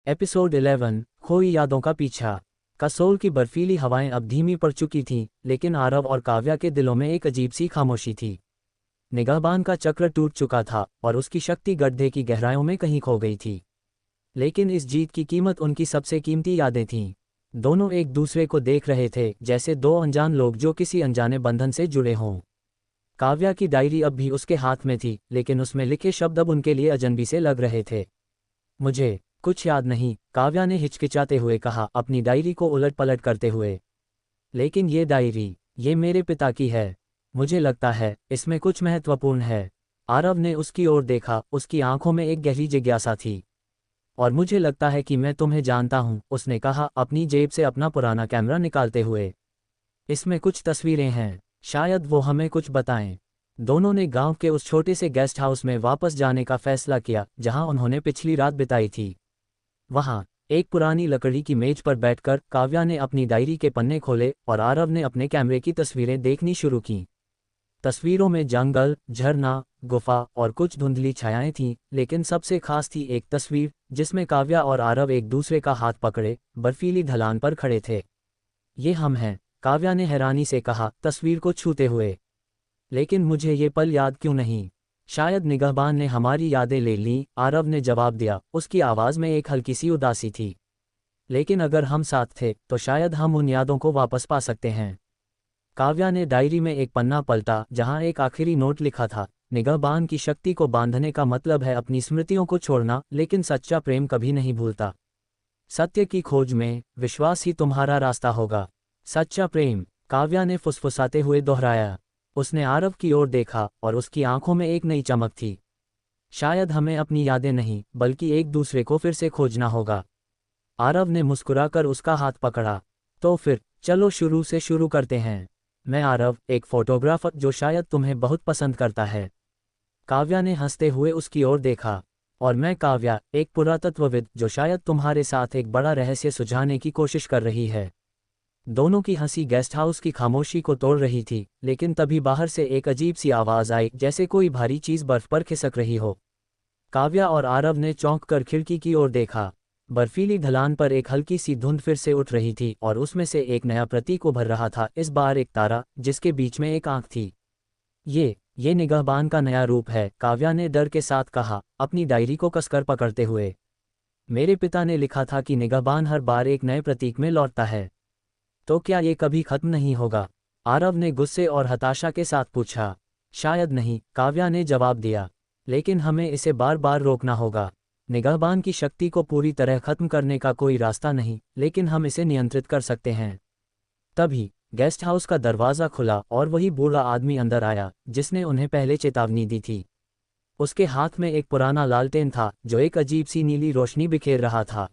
Episode 11 खोई यादों का पीछा। कसोल की बर्फीली हवाएं अब धीमी पड़ चुकी थीं, लेकिन आरव और काव्या के दिलों में एक अजीब सी खामोशी थी। निगाहबान का चक्र टूट चुका था और उसकी शक्ति गड्ढे की गहराइयों में कहीं खो गई थी। लेकिन इस जीत की कीमत उनकी सबसे कीमती यादें थीं। दोनों एक दूसरे को देख रहे थे, जैसे दो अनजान लोग जो किसी अनजाने बंधन से जुड़े हों। काव्या की डायरी अब भी उसके हाथ में थी, लेकिन उसमें लिखे शब्द अब उनके लिए अजनबी से लग रहे थे। मुझे कुछ याद नहीं, काव्या ने हिचकिचाते हुए कहा, अपनी डायरी को उलट पलट करते हुए। लेकिन ये डायरी, ये मेरे पिता की है। मुझे लगता है इसमें कुछ महत्वपूर्ण है। आरव ने उसकी ओर देखा, उसकी आंखों में एक गहरी जिज्ञासा थी। और मुझे लगता है कि मैं तुम्हें जानता हूँ, उसने कहा, अपनी जेब से अपना पुराना कैमरा निकालते हुए। इसमें कुछ तस्वीरें हैं, शायद वो हमें कुछ बताएं। दोनों ने गांव के उस छोटे से गेस्ट हाउस में वापस जाने का फैसला किया, जहां उन्होंने पिछली रात बिताई थी। वहां एक पुरानी लकड़ी की मेज पर बैठकर काव्या ने अपनी डायरी के पन्ने खोले और आरव ने अपने कैमरे की तस्वीरें देखनी शुरू की। तस्वीरों में जंगल, झरना, गुफा और कुछ धुंधली छायाएं थीं, लेकिन सबसे खास थी एक तस्वीर जिसमें काव्या और आरव एक दूसरे का हाथ पकड़े बर्फीली ढलान पर खड़े थे। ये हम हैं, काव्या ने हैरानी से कहा, तस्वीर को छूते हुए। लेकिन मुझे ये पल याद क्यों नहीं? शायद निगहबान ने हमारी यादें ले लीं, आरव ने जवाब दिया, उसकी आवाज़ में एक हल्की सी उदासी थी। लेकिन अगर हम साथ थे तो शायद हम उन यादों को वापस पा सकते हैं। काव्या ने डायरी में एक पन्ना पलटा जहां एक आखिरी नोट लिखा था, निगहबान की शक्ति को बांधने का मतलब है अपनी स्मृतियों को छोड़ना, लेकिन सच्चा प्रेम कभी नहीं भूलता। सत्य की खोज में विश्वास ही तुम्हारा रास्ता होगा। सच्चा प्रेम, काव्या ने फुसफुसाते हुए दोहराया। उसने आरव की ओर देखा और उसकी आंखों में एक नई चमक थी। शायद हमें अपनी यादें नहीं, बल्कि एक दूसरे को फिर से खोजना होगा। आरव ने मुस्कुराकर उसका हाथ पकड़ा। तो फिर चलो शुरू से शुरू करते हैं। मैं आरव, एक फोटोग्राफर जो शायद तुम्हें बहुत पसंद करता है। काव्या ने हंसते हुए उसकी ओर देखा। और मैं काव्या, एक पुरातत्वविद जो शायद तुम्हारे साथ एक बड़ा रहस्य सुलझाने की कोशिश कर रही है। दोनों की हंसी गेस्ट हाउस की खामोशी को तोड़ रही थी, लेकिन तभी बाहर से एक अजीब सी आवाज़ आई, जैसे कोई भारी चीज़ बर्फ पर खिसक रही हो। काव्या और आरव ने चौंक कर खिड़की की ओर देखा। बर्फीली ढलान पर एक हल्की सी धुंध फिर से उठ रही थी और उसमें से एक नया प्रतीक उभर रहा था, इस बार एक तारा, जिसके बीच में एक आंख थी। ये निगहबान का नया रूप है, काव्या ने डर के साथ कहा, अपनी डायरी को कसकर पकड़ते हुए। मेरे पिता ने लिखा था कि निगहबान हर बार एक नए प्रतीक में लौटता है। तो क्या ये कभी खत्म नहीं होगा? आरव ने गुस्से और हताशा के साथ पूछा। शायद नहीं, काव्या ने जवाब दिया। लेकिन हमें इसे बार बार रोकना होगा। निगहबान की शक्ति को पूरी तरह खत्म करने का कोई रास्ता नहीं, लेकिन हम इसे नियंत्रित कर सकते हैं। तभी गेस्ट हाउस का दरवाज़ा खुला और वही बूढ़ा आदमी अंदर आया, जिसने उन्हें पहले चेतावनी दी थी। उसके हाथ में एक पुराना लालटेन था, जो एक अजीब सी नीली रोशनी बिखेर रहा था।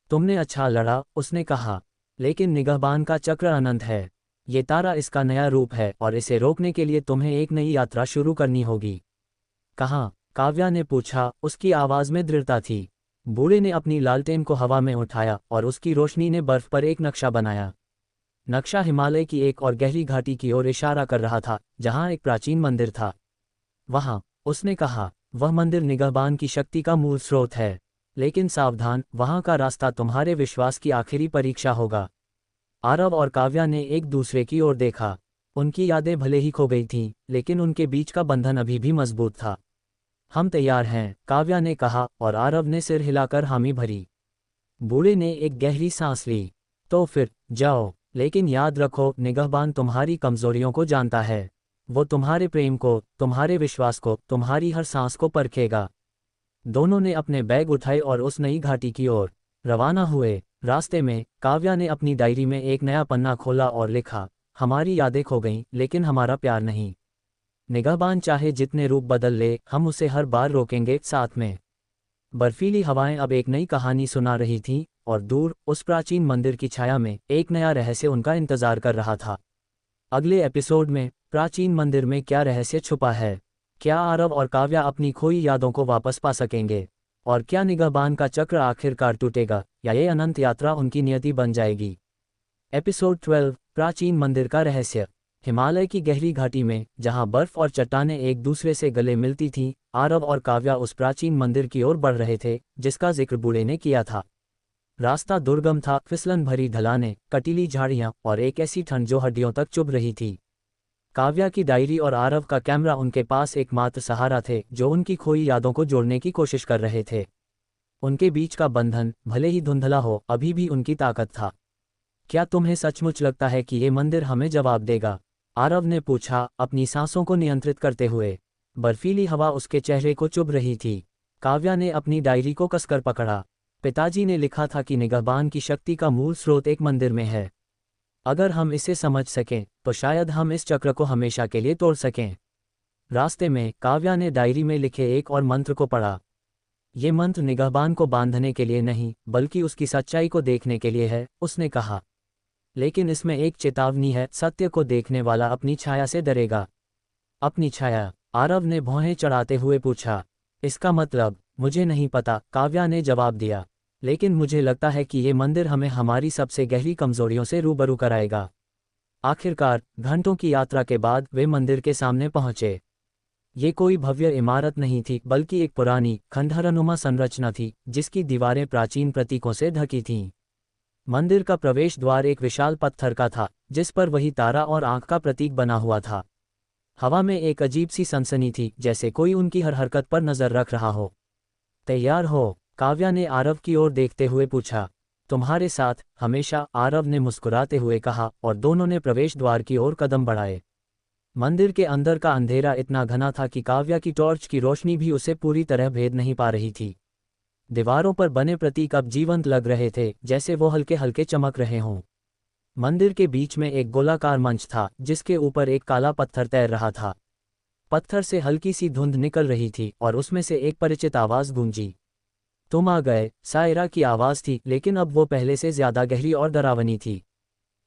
तुमने अच्छा लड़ा, उसने कहा। लेकिन निगहबान का चक्र अनंत है। ये तारा इसका नया रूप है और इसे रोकने के लिए तुम्हें एक नई यात्रा शुरू करनी होगी। कहाँ? काव्या ने पूछा, उसकी आवाज़ में दृढ़ता थी। बूढ़े ने अपनी लालटेन को हवा में उठाया और उसकी रोशनी ने बर्फ पर एक नक्शा बनाया। नक्शा हिमालय की एक और गहरी घाटी की ओर इशारा कर रहा था, जहाँ एक प्राचीन मंदिर था। वहाँ, उसने कहा, वह मंदिर निगहबान की शक्ति का मूल स्रोत है। लेकिन सावधान, वहाँ का रास्ता तुम्हारे विश्वास की आखिरी परीक्षा होगा। आरव और काव्या ने एक दूसरे की ओर देखा। उनकी यादें भले ही खो गई थीं, लेकिन उनके बीच का बंधन अभी भी मजबूत था। हम तैयार हैं, काव्या ने कहा और आरव ने सिर हिलाकर हामी भरी। बूढ़े ने एक गहरी सांस ली। तो फिर जाओ, लेकिन याद रखो, निगहबान तुम्हारी कमजोरियों को जानता है। वो तुम्हारे प्रेम को, तुम्हारे विश्वास को, तुम्हारी हर सांस को परखेगा। दोनों ने अपने बैग उठाए और उस नई घाटी की ओर रवाना हुए। रास्ते में काव्या ने अपनी डायरी में एक नया पन्ना खोला और लिखा, हमारी यादें खो गईं, लेकिन हमारा प्यार नहीं। निगहबान चाहे जितने रूप बदल ले, हम उसे हर बार रोकेंगे, साथ में। बर्फीली हवाएं अब एक नई कहानी सुना रही थीं, और दूर उस प्राचीन मंदिर की छाया में एक नया रहस्य उनका इंतजार कर रहा था। अगले एपिसोड में प्राचीन मंदिर में क्या रहस्य छुपा है? क्या आरव और काव्या अपनी खोई यादों को वापस पा सकेंगे? और क्या निगहबान का चक्र आखिरकार टूटेगा, या ये अनंत यात्रा उनकी नियति बन जाएगी? एपिसोड 12 प्राचीन मंदिर का रहस्य। हिमालय की गहरी घाटी में, जहां बर्फ और चट्टानें एक दूसरे से गले मिलती थीं, आरव और काव्या उस प्राचीन मंदिर की ओर बढ़ रहे थे, जिसका जिक्र बूढ़े ने किया था। रास्ता दुर्गम था, फिसलन भरी ढलानें, कटीली झाड़ियां और एक ऐसी ठंड जो हड्डियों तक चुभ रही थी। काव्या की डायरी और आरव का कैमरा उनके पास एकमात्र सहारा थे जो उनकी खोई यादों को जोड़ने की कोशिश कर रहे थे। उनके बीच का बंधन, भले ही धुंधला हो, अभी भी उनकी ताकत था। क्या तुम्हें सचमुच लगता है कि ये मंदिर हमें जवाब देगा? आरव ने पूछा, अपनी सांसों को नियंत्रित करते हुए। बर्फीली हवा उसके चेहरे को चुभ रही थी। काव्या ने अपनी डायरी को कसकर पकड़ा। पिताजी ने लिखा था कि निगहबान की शक्ति का मूल स्रोत एक मंदिर में है। अगर हम इसे समझ सकें तो शायद हम इस चक्र को हमेशा के लिए तोड़ सकें। रास्ते में काव्या ने डायरी में लिखे एक और मंत्र को पढ़ा। ये मंत्र निगहबान को बांधने के लिए नहीं बल्कि उसकी सच्चाई को देखने के लिए है, उसने कहा। लेकिन इसमें एक चेतावनी है, सत्य को देखने वाला अपनी छाया से डरेगा। अपनी छाया? आरव ने भौहें चढ़ाते हुए पूछा। इसका मतलब? मुझे नहीं पता, काव्या ने जवाब दिया। लेकिन मुझे लगता है कि ये मंदिर हमें हमारी सबसे गहरी कमजोरियों से रूबरू कराएगा। आखिरकार घंटों की यात्रा के बाद वे मंदिर के सामने पहुंचे। ये कोई भव्य इमारत नहीं थी बल्कि एक पुरानी खंडहरनुमा संरचना थी जिसकी दीवारें प्राचीन प्रतीकों से ढकी थीं। मंदिर का प्रवेश द्वार एक विशाल पत्थर का था जिस पर वही तारा और आंख का प्रतीक बना हुआ था। हवा में एक अजीब सी सनसनी थी, जैसे कोई उनकी हर हरकत पर नजर रख रहा हो। तैयार हो? काव्या ने आरव की ओर देखते हुए पूछा। तुम्हारे साथ हमेशा, आरव ने मुस्कुराते हुए कहा और दोनों ने प्रवेश द्वार की ओर कदम बढ़ाए। मंदिर के अंदर का अंधेरा इतना घना था कि काव्या की टॉर्च की रोशनी भी उसे पूरी तरह भेद नहीं पा रही थी। दीवारों पर बने प्रतीक अब जीवंत लग रहे थे, जैसे वो हल्के हल्के चमक रहे हों। मंदिर के बीच में एक गोलाकार मंच था जिसके ऊपर एक काला पत्थर तैर रहा था। पत्थर से हल्की सी धुंध निकल रही थी और उसमें से एक परिचित आवाज गूंजी। तुम आ गए, सायरा की आवाज थी, लेकिन अब वो पहले से ज्यादा गहरी और डरावनी थी।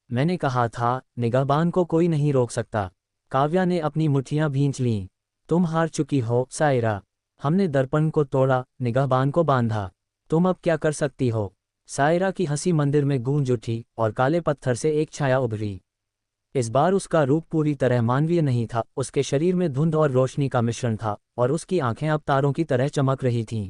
मैंने कहा था, निगहबान को कोई नहीं रोक सकता। काव्या ने अपनी मुट्ठियां भींच लीं। तुम हार चुकी हो, सायरा। हमने दर्पण को तोड़ा, निगहबान को बांधा। तुम अब क्या कर सकती हो? सायरा की हंसी मंदिर में गूंज उठी और काले पत्थर से एक छाया उभरी। इस बार उसका रूप पूरी तरह मानवीय नहीं था, उसके शरीर में धुंध और रोशनी का मिश्रण था और उसकी आंखें अब तारों की तरह चमक रही थीं।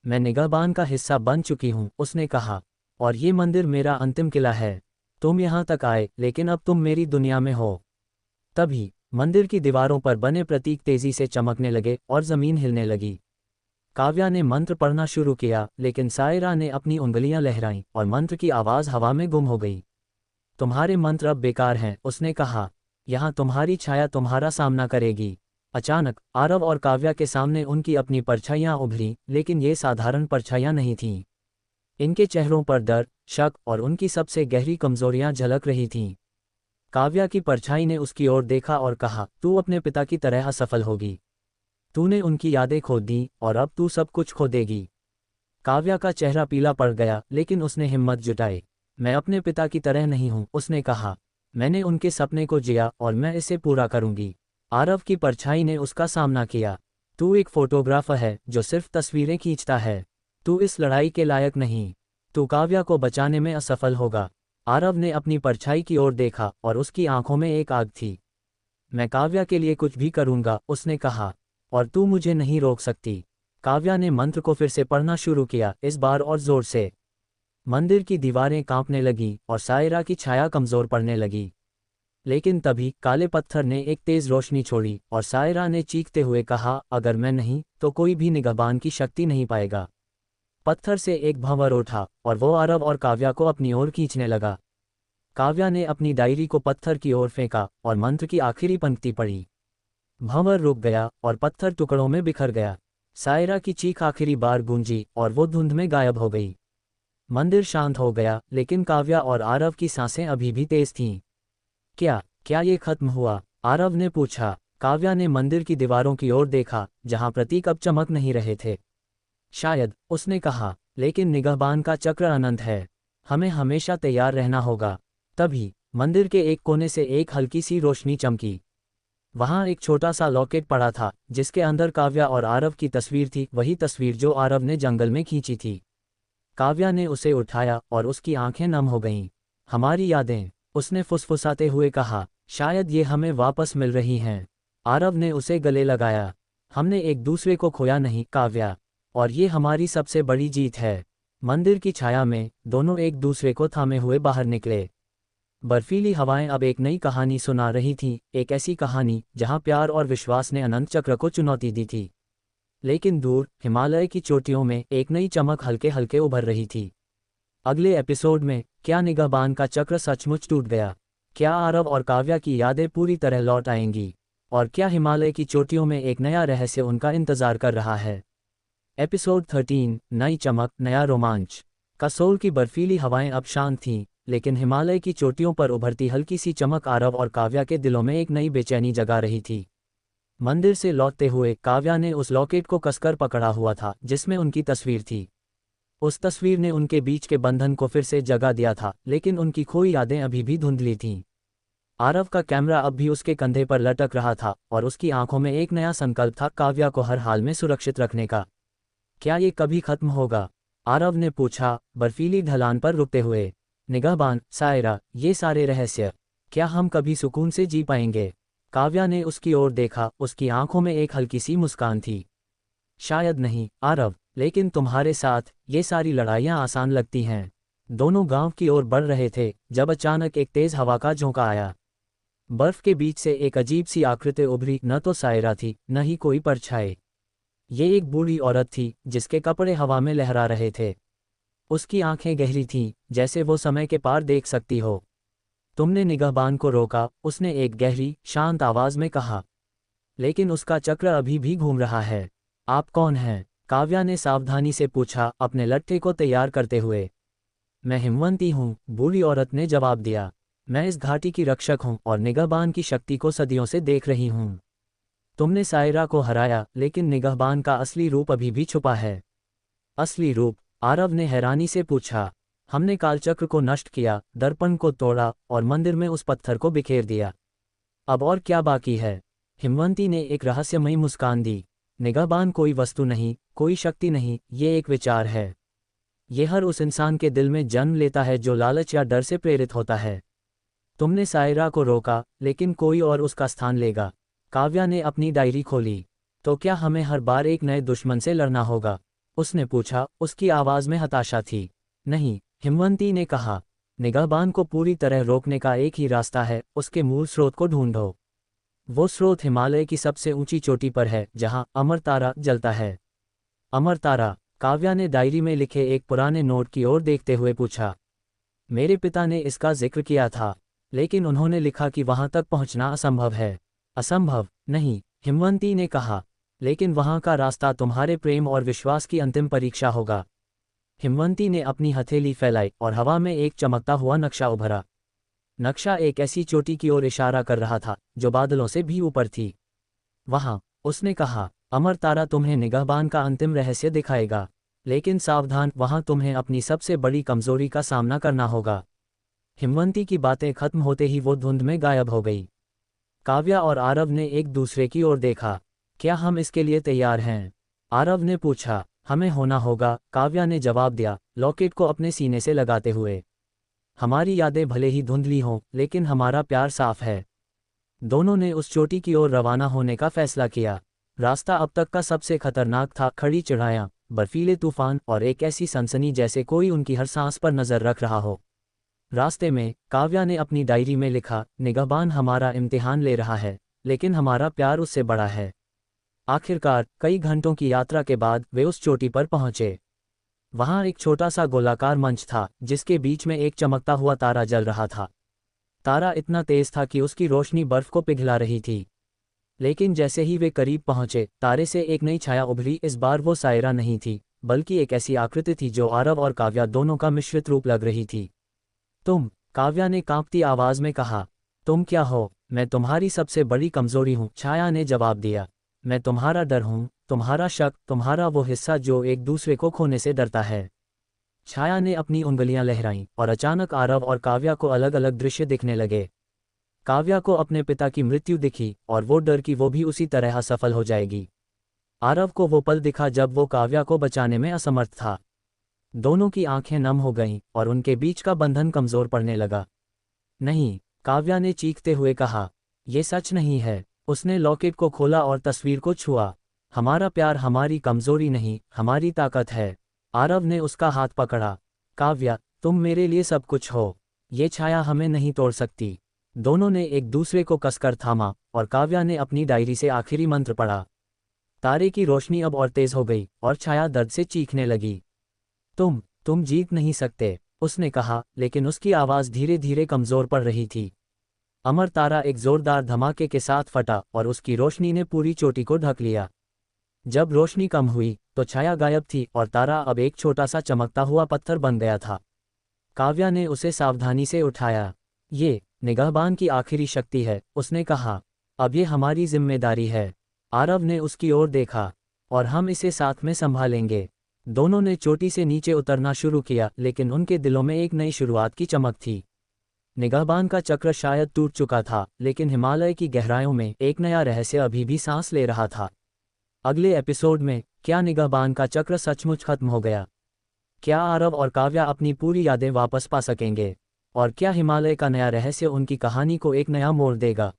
मैं निगहबान का हिस्सा बन चुकी हूँ, उसने कहा, और ये मंदिर मेरा अंतिम किला है। तुम यहाँ तक आए, लेकिन अब तुम मेरी दुनिया में हो। तभी मंदिर की दीवारों पर बने प्रतीक तेजी से चमकने लगे और जमीन हिलने लगी। काव्या ने मंत्र पढ़ना शुरू किया, लेकिन सायरा ने अपनी उंगलियां लहराईं और मंत्र की आवाज हवा में गुम हो गई। तुम्हारे मंत्र अब बेकार हैं, उसने कहा। यहाँ तुम्हारी छाया तुम्हारा सामना करेगी। अचानक आरव और काव्या के सामने उनकी अपनी परछाइयां उभरीं, लेकिन ये साधारण परछाइयां नहीं थीं। इनके चेहरों पर डर, शक और उनकी सबसे गहरी कमजोरियां झलक रही थीं। काव्या की परछाई ने उसकी ओर देखा और कहा, तू अपने पिता की तरह असफल होगी। तूने उनकी यादें खो दी और अब तू सब कुछ खो देगी। काव्या का चेहरा पीला पड़ गया, लेकिन उसने हिम्मत जुटाई। मैं अपने पिता की तरह नहीं हूं, उसने कहा। मैंने उनके सपने को जिया और मैं इसे पूरा करूंगी। आरव की परछाई ने उसका सामना किया। तू एक फोटोग्राफर है जो सिर्फ तस्वीरें खींचता है। तू इस लड़ाई के लायक नहीं। तू काव्या को बचाने में असफल होगा। आरव ने अपनी परछाई की ओर देखा और उसकी आंखों में एक आग थी। मैं काव्या के लिए कुछ भी करूंगा, उसने कहा, और तू मुझे नहीं रोक सकती। काव्या ने मंत्र को फिर से पढ़ना शुरू किया, इस बार और जोर से। मंदिर की दीवारें कांपने लगीं और सायरा की छाया कमजोर पड़ने लगी। लेकिन तभी काले पत्थर ने एक तेज रोशनी छोड़ी और सायरा ने चीखते हुए कहा, अगर मैं नहीं तो कोई भी निगहबान की शक्ति नहीं पाएगा। पत्थर से एक भंवर उठा और वो आरव और काव्या को अपनी ओर खींचने लगा। काव्या ने अपनी डायरी को पत्थर की ओर फेंका और मंत्र की आखिरी पंक्ति पढ़ी। भंवर रुक गया और पत्थर टुकड़ों में बिखर गया। सायरा की चीख आखिरी बार गूंजी और वो धुंध में गायब हो गई। मंदिर शांत हो गया, लेकिन काव्या और आरव की सांसें अभी भी तेज थीं। क्या ये खत्म हुआ? आरव ने पूछा। काव्या ने मंदिर की दीवारों की ओर देखा, जहां प्रतीक अब चमक नहीं रहे थे। शायद, उसने कहा, लेकिन निगहबान का चक्र अनंत है। हमें हमेशा तैयार रहना होगा। तभी मंदिर के एक कोने से एक हल्की सी रोशनी चमकी। वहां एक छोटा सा लॉकेट पड़ा था जिसके अंदर काव्या और आरव की तस्वीर थी, वही तस्वीर जो आरव ने जंगल में खींची थी। काव्या ने उसे उठाया और उसकी आंखें नम हो गईं। हमारी यादें, उसने फुसफुसाते हुए कहा, शायद ये हमें वापस मिल रही हैं। आरव ने उसे गले लगाया। हमने एक दूसरे को खोया नहीं, काव्या, और ये हमारी सबसे बड़ी जीत है। मंदिर की छाया में दोनों एक दूसरे को थामे हुए बाहर निकले। बर्फीली हवाएं अब एक नई कहानी सुना रही थीं, एक ऐसी कहानी जहां प्यार और विश्वास ने अनंत चक्र को चुनौती दी थी। लेकिन दूर हिमालय की चोटियों में एक नई चमक हल्के हल्के उभर रही थी। अगले एपिसोड में क्या निगाहबान का चक्र सचमुच टूट गया? क्या आरव और काव्या की यादें पूरी तरह लौट आएंगी? और क्या हिमालय की चोटियों में एक नया रहस्य उनका इंतजार कर रहा है? एपिसोड 13, नई चमक, नया रोमांच। कसोल की बर्फीली हवाएं अब शांत थीं, लेकिन हिमालय की चोटियों पर उभरती हल्की सी चमक आरव और काव्या के दिलों में एक नई बेचैनी जगा रही थी। मंदिर से लौटते हुए काव्या ने उस लॉकेट को कसकर पकड़ा हुआ था जिसमें उनकी तस्वीर थी। उस तस्वीर ने उनके बीच के बंधन को फिर से जगा दिया था, लेकिन उनकी खोई यादें अभी भी धुंधली थीं। आरव का कैमरा अब भी उसके कंधे पर लटक रहा था और उसकी आंखों में एक नया संकल्प था, काव्या को हर हाल में सुरक्षित रखने का। क्या ये कभी खत्म होगा? आरव ने पूछा, बर्फीली ढलान पर रुकते हुए। निगाहबान, सायरा, ये सारे रहस्य, क्या हम कभी सुकून से जी पाएंगे? काव्या ने उसकी ओर देखा, उसकी आंखों में एक हल्की सी मुस्कान थी। शायद नहीं आरव, लेकिन तुम्हारे साथ ये सारी लड़ाइयाँ आसान लगती हैं। दोनों गांव की ओर बढ़ रहे थे जब अचानक एक तेज हवा का झोंका आया। बर्फ के बीच से एक अजीब सी आकृति उभरी, न तो सायरा थी न ही कोई परछाई। ये एक बूढ़ी औरत थी जिसके कपड़े हवा में लहरा रहे थे। उसकी आंखें गहरी थीं, जैसे वो समय के पार देख सकती हो। तुमने निगाहबान को रोका, उसने एक गहरी शांत आवाज में कहा। लेकिन उसका चक्र अभी भी घूम रहा है। आप कौन हैं? काव्या ने सावधानी से पूछा, अपने लट्ठे को तैयार करते हुए। मैं हिमवंती हूँ, बूढ़ी औरत ने जवाब दिया। मैं इस घाटी की रक्षक हूँ और निगाहबान की शक्ति को सदियों से देख रही हूँ। तुमने सायरा को हराया, लेकिन निगाहबान का असली रूप अभी भी छुपा है। असली रूप? आरव ने हैरानी से पूछा। हमने कालचक्र को नष्ट किया, दर्पण को तोड़ा और मंदिर में उस पत्थर को बिखेर दिया। अब और क्या बाकी है? हिमवंती ने एक रहस्यमयी मुस्कान दी। निगाहबान कोई वस्तु नहीं, कोई शक्ति नहीं, ये एक विचार है। ये हर उस इंसान के दिल में जन्म लेता है जो लालच या डर से प्रेरित होता है। तुमने सायरा को रोका, लेकिन कोई और उसका स्थान लेगा। काव्या ने अपनी डायरी खोली। तो क्या हमें हर बार एक नए दुश्मन से लड़ना होगा? उसने पूछा, उसकी आवाज़ में हताशा थी। नहीं, हिमवंती ने कहा। निगाहबान को पूरी तरह रोकने का एक ही रास्ता है, उसके मूल स्रोत को ढूंढो। वो स्रोत हिमालय की सबसे ऊंची चोटी पर है, जहां अमर तारा जलता है। अमर तारा? काव्या ने डायरी में लिखे एक पुराने नोट की ओर देखते हुए पूछा। मेरे पिता ने इसका जिक्र किया था, लेकिन उन्होंने लिखा कि वहां तक पहुंचना असंभव है। असंभव? नहीं, हिमवंती ने कहा, लेकिन वहां का रास्ता तुम्हारे प्रेम और विश्वास की अंतिम परीक्षा होगा। हिमवंती ने अपनी हथेली फैलाई और हवा में एक चमकता हुआ नक्शा उभरा। नक्शा एक ऐसी चोटी की ओर इशारा कर रहा था जो बादलों से भी ऊपर थी। वहां, उसने कहा, अमर तारा तुम्हें निगाहबान का अंतिम रहस्य दिखाएगा। लेकिन सावधान, वहां तुम्हें अपनी सबसे बड़ी कमजोरी का सामना करना होगा। हिमवंती की बातें खत्म होते ही वो धुंध में गायब हो गई। काव्या और आरव ने एक दूसरे की ओर देखा। क्या हम इसके लिए तैयार हैं? आरव ने पूछा। हमें होना होगा, काव्या ने जवाब दिया, लॉकेट को अपने सीने से लगाते हुए। हमारी यादें भले ही धुंधली हों, लेकिन हमारा प्यार साफ है। दोनों ने उस चोटी की ओर रवाना होने का फैसला किया। रास्ता अब तक का सबसे खतरनाक था, खड़ी चढ़ाइयाँ, बर्फीले तूफान और एक ऐसी सनसनी जैसे कोई उनकी हर सांस पर नजर रख रहा हो। रास्ते में काव्या ने अपनी डायरी में लिखा, निगाहबान हमारा इम्तिहान ले रहा है, लेकिन हमारा प्यार उससे बड़ा है। आखिरकार कई घंटों की यात्रा के बाद वे उस चोटी पर पहुंचे। वहां एक छोटा सा गोलाकार मंच था जिसके बीच में एक चमकता हुआ तारा जल रहा था। तारा इतना तेज था कि उसकी रोशनी बर्फ को पिघला रही थी। लेकिन जैसे ही वे करीब पहुंचे, तारे से एक नई छाया उभरी। इस बार वो सायरा नहीं थी, बल्कि एक ऐसी आकृति थी जो आरव और काव्या दोनों का मिश्रित रूप लग रही थी। तुम? काव्या ने कांपती आवाज में कहा। तुम क्या हो? मैं तुम्हारी सबसे बड़ी कमजोरी हूँ, छाया ने जवाब दिया। मैं तुम्हारा डर हूँ, तुम्हारा शक, तुम्हारा वो हिस्सा जो एक दूसरे को खोने से डरता है। छाया ने अपनी उंगलियां लहराईं और अचानक आरव और काव्या को अलग अलग दृश्य दिखने लगे। काव्या को अपने पिता की मृत्यु दिखी और वो डर कि वो भी उसी तरह असफल हो जाएगी। आरव को वो पल दिखा जब वो काव्या को बचाने में असमर्थ था। दोनों की आंखें नम हो गईं और उनके बीच का बंधन कमजोर पड़ने लगा। नहीं, काव्या ने चीखते हुए कहा, ये सच नहीं है। उसने लॉकेट को खोला और तस्वीर को छुआ। हमारा प्यार हमारी कमजोरी नहीं, हमारी ताकत है। आरव ने उसका हाथ पकड़ा। काव्या, तुम मेरे लिए सब कुछ हो। ये छाया हमें नहीं तोड़ सकती। दोनों ने एक दूसरे को कसकर थामा और काव्या ने अपनी डायरी से आखिरी मंत्र पढ़ा। तारे की रोशनी अब और तेज हो गई और छाया दर्द से चीखने लगी। तुम जीत नहीं सकते, उसने कहा, लेकिन उसकी आवाज़ धीरे धीरे कमज़ोर पड़ रही थी। अमर तारा एक जोरदार धमाके के साथ फटा और उसकी रोशनी ने पूरी चोटी को ढक लिया। जब रोशनी कम हुई तो छाया गायब थी और तारा अब एक छोटा सा चमकता हुआ पत्थर बन गया था। काव्या ने उसे सावधानी से उठाया। ये निगाहबान की आखिरी शक्ति है, उसने कहा। अब ये हमारी जिम्मेदारी है। आरव ने उसकी ओर देखा। और हम इसे साथ में संभालेंगे। दोनों ने चोटी से नीचे उतरना शुरू किया, लेकिन उनके दिलों में एक नई शुरुआत की चमक थी। निगाहबान का चक्र शायद टूट चुका था, लेकिन हिमालय की गहराइयों में एक नया रहस्य अभी भी सांस ले रहा था। अगले एपिसोड में क्या निगाहबान का चक्र सचमुच खत्म हो गया? क्या आरव और काव्या अपनी पूरी यादें वापस पा सकेंगे? और क्या हिमालय का नया रहस्य उनकी कहानी को एक नया मोड़ देगा?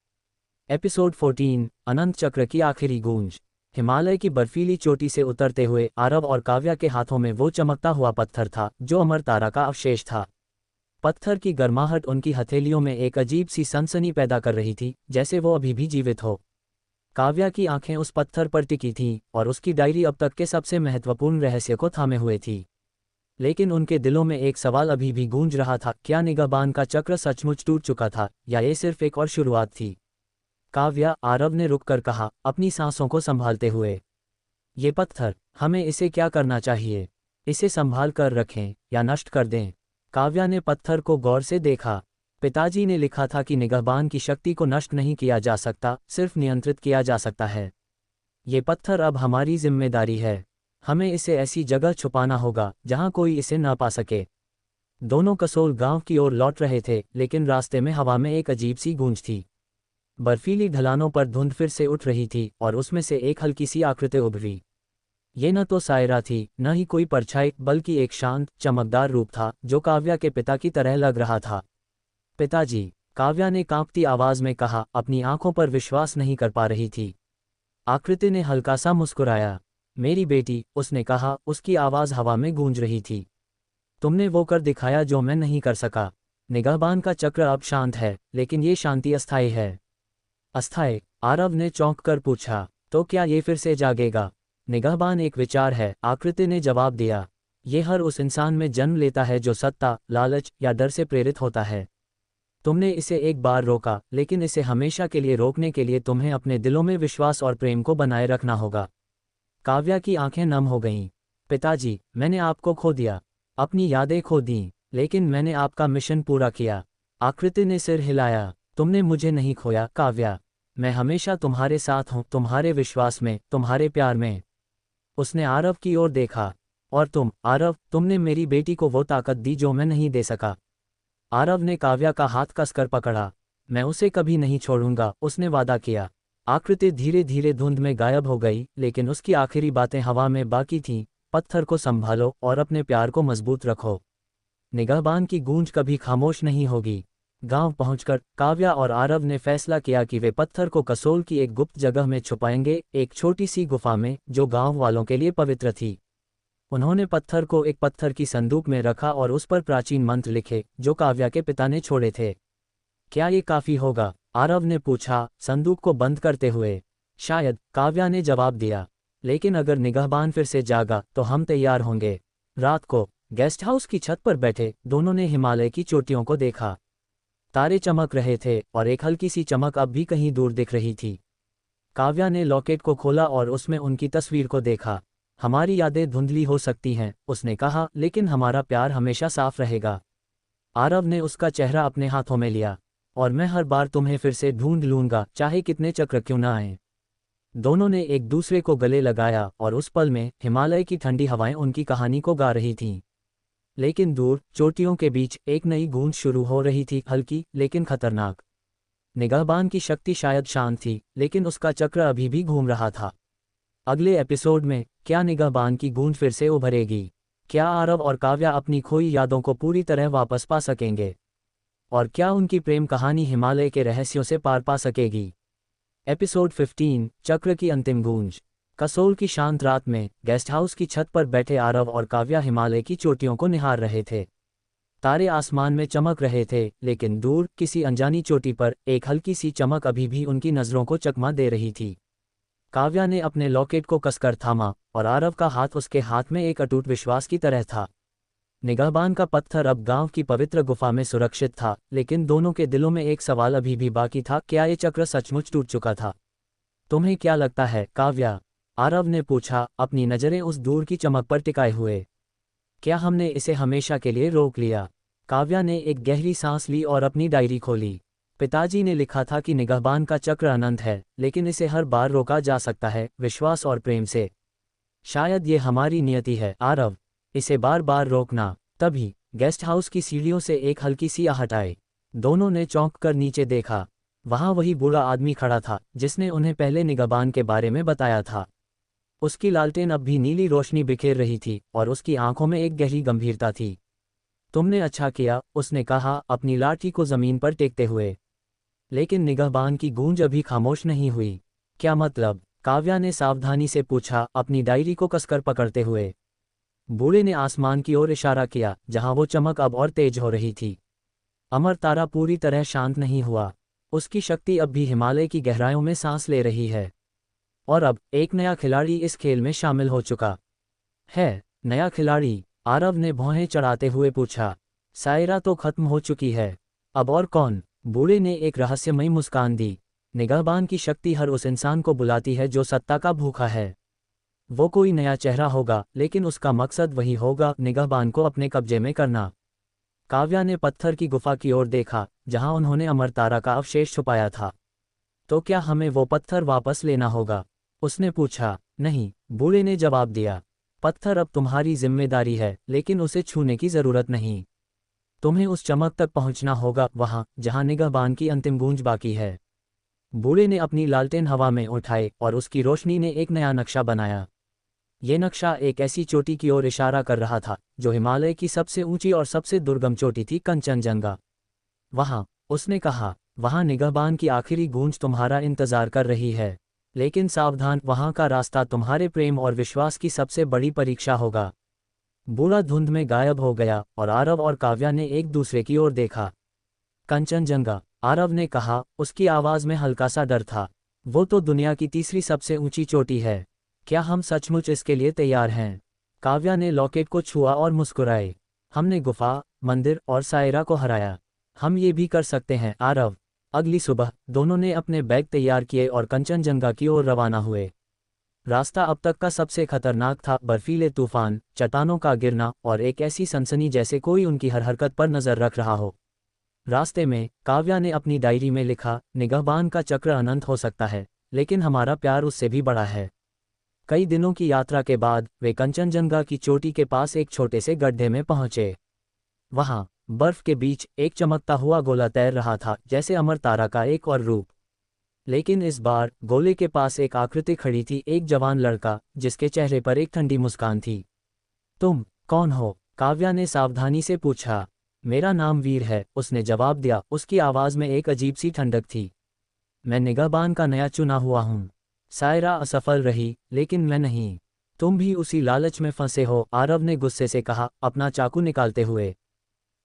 एपिसोड 14, अनंत चक्र की आखिरी गूंज। हिमालय की बर्फीली चोटी से उतरते हुए आरव और काव्या के हाथों में वो चमकता हुआ पत्थर था जो अमर तारा का अवशेष था। पत्थर की गर्माहट उनकी हथेलियों में एक अजीब सी सनसनी पैदा कर रही थी, जैसे वो अभी भी जीवित हो। काव्या की आंखें उस पत्थर पर टिकी थीं और उसकी डायरी अब तक के सबसे महत्वपूर्ण रहस्य को थामे हुए थी। लेकिन उनके दिलों में एक सवाल अभी भी गूंज रहा था, क्या निगाहबान का चक्र सचमुच टूट चुका था या ये सिर्फ एक और शुरुआत थी? काव्या, आरव ने रुककर कहा, अपनी सांसों को संभालते हुए। ये पत्थर, हमें इसे क्या करना चाहिए? इसे संभाल कर रखें या नष्ट कर दें? काव्या ने पत्थर को गौर से देखा। पिताजी ने लिखा था कि निगाहबान की शक्ति को नष्ट नहीं किया जा सकता, सिर्फ नियंत्रित किया जा सकता है। ये पत्थर अब हमारी जिम्मेदारी है। हमें इसे ऐसी जगह छुपाना होगा जहां कोई इसे न पा सके। दोनों कसोल गांव की ओर लौट रहे थे, लेकिन रास्ते में हवा में एक अजीब सी गूंज थी। बर्फीली ढलानों पर धुंध फिर से उठ रही थी और उसमें से एक हल्की सी आकृति उभरी। ये न तो सायरा थी, न ही कोई परछाई, बल्कि एक शांत, चमकदार रूप था जो काव्या के पिता की तरह लग रहा था। पिताजी, काव्या ने कांपती आवाज में कहा, अपनी आंखों पर विश्वास नहीं कर पा रही थी। आकृति ने हल्का सा मुस्कुराया। मेरी बेटी, उसने कहा, उसकी आवाज हवा में गूंज रही थी। तुमने वो कर दिखाया जो मैं नहीं कर सका। निगाहबान का चक्र अब शांत है, लेकिन ये शांति अस्थायी है। अस्थायी? आरव ने चौंक कर पूछा। तो क्या ये फिर से जागेगा? निगाहबान एक विचार है, आकृति ने जवाब दिया। ये हर उस इंसान में जन्म लेता है जो सत्ता, लालच या डर से प्रेरित होता है। तुमने इसे एक बार रोका, लेकिन इसे हमेशा के लिए रोकने के लिए तुम्हें अपने दिलों में विश्वास और प्रेम को बनाए रखना होगा। काव्या की आंखें नम हो गईं। पिताजी, मैंने आपको खो दिया, अपनी यादें खो दीं, लेकिन मैंने आपका मिशन पूरा किया। आकृति ने सिर हिलाया। तुमने मुझे नहीं खोया काव्या। मैं हमेशा तुम्हारे साथ हूँ, तुम्हारे विश्वास में, तुम्हारे प्यार में। उसने आरव की ओर देखा। और तुम, आरव, तुमने मेरी बेटी को वो ताकत दी जो मैं नहीं दे सका। आरव ने काव्या का हाथ कसकर पकड़ा। मैं उसे कभी नहीं छोड़ूंगा, उसने वादा किया। आकृति धीरे धीरे धुंध में गायब हो गई, लेकिन उसकी आखिरी बातें हवा में बाकी थीं। पत्थर को संभालो और अपने प्यार को मजबूत रखो। निगाहबान की गूंज कभी खामोश नहीं होगी। गांव पहुंचकर काव्या और आरव ने फैसला किया कि वे पत्थर को कसोल की एक गुप्त जगह में छुपाएंगे, एक छोटी सी गुफा में जो गांव वालों के लिए पवित्र थी। उन्होंने पत्थर को एक पत्थर की संदूक में रखा और उस पर प्राचीन मंत्र लिखे जो काव्या के पिता ने छोड़े थे। क्या ये काफी होगा? आरव ने पूछा, संदूक को बंद करते हुए। शायद, काव्या ने जवाब दिया। लेकिन अगर निगाहबान फिर से जागा तो हम तैयार होंगे। रात को गेस्ट हाउस की छत पर बैठे दोनों ने हिमालय की चोटियों को देखा। तारे चमक रहे थे और एक हल्की सी चमक अब भी कहीं दूर दिख रही थी। काव्या ने लॉकेट को खोला और उसमें उनकी तस्वीर को देखा। हमारी यादें धुंधली हो सकती हैं, उसने कहा, लेकिन हमारा प्यार हमेशा साफ रहेगा। आरव ने उसका चेहरा अपने हाथों में लिया। और मैं हर बार तुम्हें फिर से ढूंढ लूंगा, चाहे कितने चक्र क्यों न आए। दोनों ने एक दूसरे को गले लगाया और उस पल में हिमालय की ठंडी हवाएं उनकी कहानी को गा रही थीं। लेकिन दूर चोटियों के बीच एक नई गूंज शुरू हो रही थी, हल्की लेकिन खतरनाक। निगाहबान की शक्ति शायद शांत थी, लेकिन उसका चक्र अभी भी घूम रहा था। अगले एपिसोड में क्या निगाहबान की गूंज फिर से उभरेगी? क्या आरव और काव्या अपनी खोई यादों को पूरी तरह वापस पा सकेंगे? और क्या उनकी प्रेम कहानी हिमालय के रहस्यों से पार पा सकेगी? एपिसोड 15, चक्र की अंतिम गूंज। कसोल की शांत रात में गेस्ट हाउस की छत पर बैठे आरव और काव्या हिमालय की चोटियों को निहार रहे थे। तारे आसमान में चमक रहे थे, लेकिन दूर किसी अनजानी चोटी पर एक हल्की सी चमक अभी भी उनकी नज़रों को चकमा दे रही थी। काव्या ने अपने लॉकेट को कसकर थामा, और आरव का हाथ उसके हाथ में एक अटूट विश्वास की तरह था। निगाहबान का पत्थर अब गांव की पवित्र गुफा में सुरक्षित था, लेकिन दोनों के दिलों में एक सवाल अभी भी बाकी था, क्या ये चक्र सचमुच टूट चुका था? तुम्हें क्या लगता है, काव्या? आरव ने पूछा, अपनी नज़रें उस दूर की चमक पर टिकाए हुए। क्या हमने इसे हमेशा के लिए रोक लिया? काव्या ने एक गहरी सांस ली और अपनी डायरी खोली। पिताजी ने लिखा था कि निगाहबान का चक्र अनंत है, लेकिन इसे हर बार रोका जा सकता है, विश्वास और प्रेम से। शायद ये हमारी नियति है, आरव। इसे बार बार रोकना। तभी गेस्ट हाउस की सीढ़ियों से एक हल्की सी आहट आई। दोनों ने चौंक कर नीचे देखा। वहां वही बूढ़ा आदमी खड़ा था जिसने उन्हें पहले निगाहबान के बारे में बताया था। उसकी लालटेन अब भी नीली रोशनी बिखेर रही थी, और उसकी आंखों में एक गहरी गंभीरता थी। तुमने अच्छा किया, उसने कहा, अपनी लाठी को जमीन पर टेकते हुए। लेकिन निगाहबान की गूंज अभी खामोश नहीं हुई। क्या मतलब? काव्या ने सावधानी से पूछा, अपनी डायरी को कसकर पकड़ते हुए। बूढ़े ने आसमान की ओर इशारा किया, जहां वो चमक अब और तेज हो रही थी। अमर तारा पूरी तरह शांत नहीं हुआ। उसकी शक्ति अब भी हिमालय की गहराइयों में सांस ले रही है। और अब एक नया खिलाड़ी इस खेल में शामिल हो चुका है। नया खिलाड़ी? आरव ने भौहें चढ़ाते हुए पूछा। सायरा तो खत्म हो चुकी है, अब और कौन? बूढ़े ने एक रहस्यमयी मुस्कान दी। निगाहबान की शक्ति हर उस इंसान को बुलाती है जो सत्ता का भूखा है। वो कोई नया चेहरा होगा, लेकिन उसका मकसद वही होगा, निगाहबान को अपने कब्जे में करना। काव्या ने पत्थर की गुफा की ओर देखा, जहां उन्होंने अमर तारा का अवशेष छुपाया था। तो क्या हमें वो पत्थर वापस लेना होगा? उसने पूछा। नहीं, बूढ़े ने जवाब दिया। पत्थर अब तुम्हारी जिम्मेदारी है, लेकिन उसे छूने की जरूरत नहीं। तुम्हें उस चमक तक पहुंचना होगा, वहां जहां निगाहबान की अंतिम गूंज बाकी है। बूढ़े ने अपनी लालटेन हवा में उठाई, और उसकी रोशनी ने एक नया नक्शा बनाया। ये नक्शा एक ऐसी चोटी की ओर इशारा कर रहा था जो हिमालय की सबसे ऊंची और सबसे दुर्गम चोटी थी, कंचनजंगा। वहां, उसने कहा, वहां निगाहबान की आखिरी गूंज तुम्हारा इंतजार कर रही है। लेकिन सावधान, वहां का रास्ता तुम्हारे प्रेम और विश्वास की सबसे बड़ी परीक्षा होगा। बूढ़ा धुंध में गायब हो गया, और आरव और काव्या ने एक दूसरे की ओर देखा। कंचनजंगा, आरव ने कहा, उसकी आवाज में हल्का सा डर था। वो तो दुनिया की तीसरी सबसे ऊंची चोटी है। क्या हम सचमुच इसके लिए तैयार हैं? काव्या ने लॉकेट को छुआ और मुस्कुराए। हमने गुफा, मंदिर और सायरा को हराया। हम ये भी कर सकते हैं, आरव। अगली सुबह दोनों ने अपने बैग तैयार किए और कंचनजंगा की ओर रवाना हुए। रास्ता अब तक का सबसे खतरनाक था, बर्फीले तूफान, चट्टानों का गिरना, और एक ऐसी सनसनी जैसे कोई उनकी हर हरकत पर नजर रख रहा हो। रास्ते में काव्या ने अपनी डायरी में लिखा, निगाहबान का चक्र अनंत हो सकता है, लेकिन हमारा प्यार उससे भी बड़ा है। कई दिनों की यात्रा के बाद वे कंचनजंगा की चोटी के पास एक छोटे से गड्ढे में पहुंचे। वहां बर्फ के बीच एक चमकता हुआ गोला तैर रहा था, जैसे अमर तारा का एक और रूप। लेकिन इस बार गोले के पास एक आकृति खड़ी थी, एक जवान लड़का जिसके चेहरे पर एक ठंडी मुस्कान थी। तुम कौन हो? काव्या ने सावधानी से पूछा। मेरा नाम वीर है, उसने जवाब दिया, उसकी आवाज में एक अजीब सी ठंडक थी। मैं निगाहबान का नया चुना हुआ हूँ। सायरा असफल रही, लेकिन मैं नहीं। तुम भी उसी लालच में फंसे हो, आरव ने गुस्से से कहा, अपना चाकू निकालते हुए।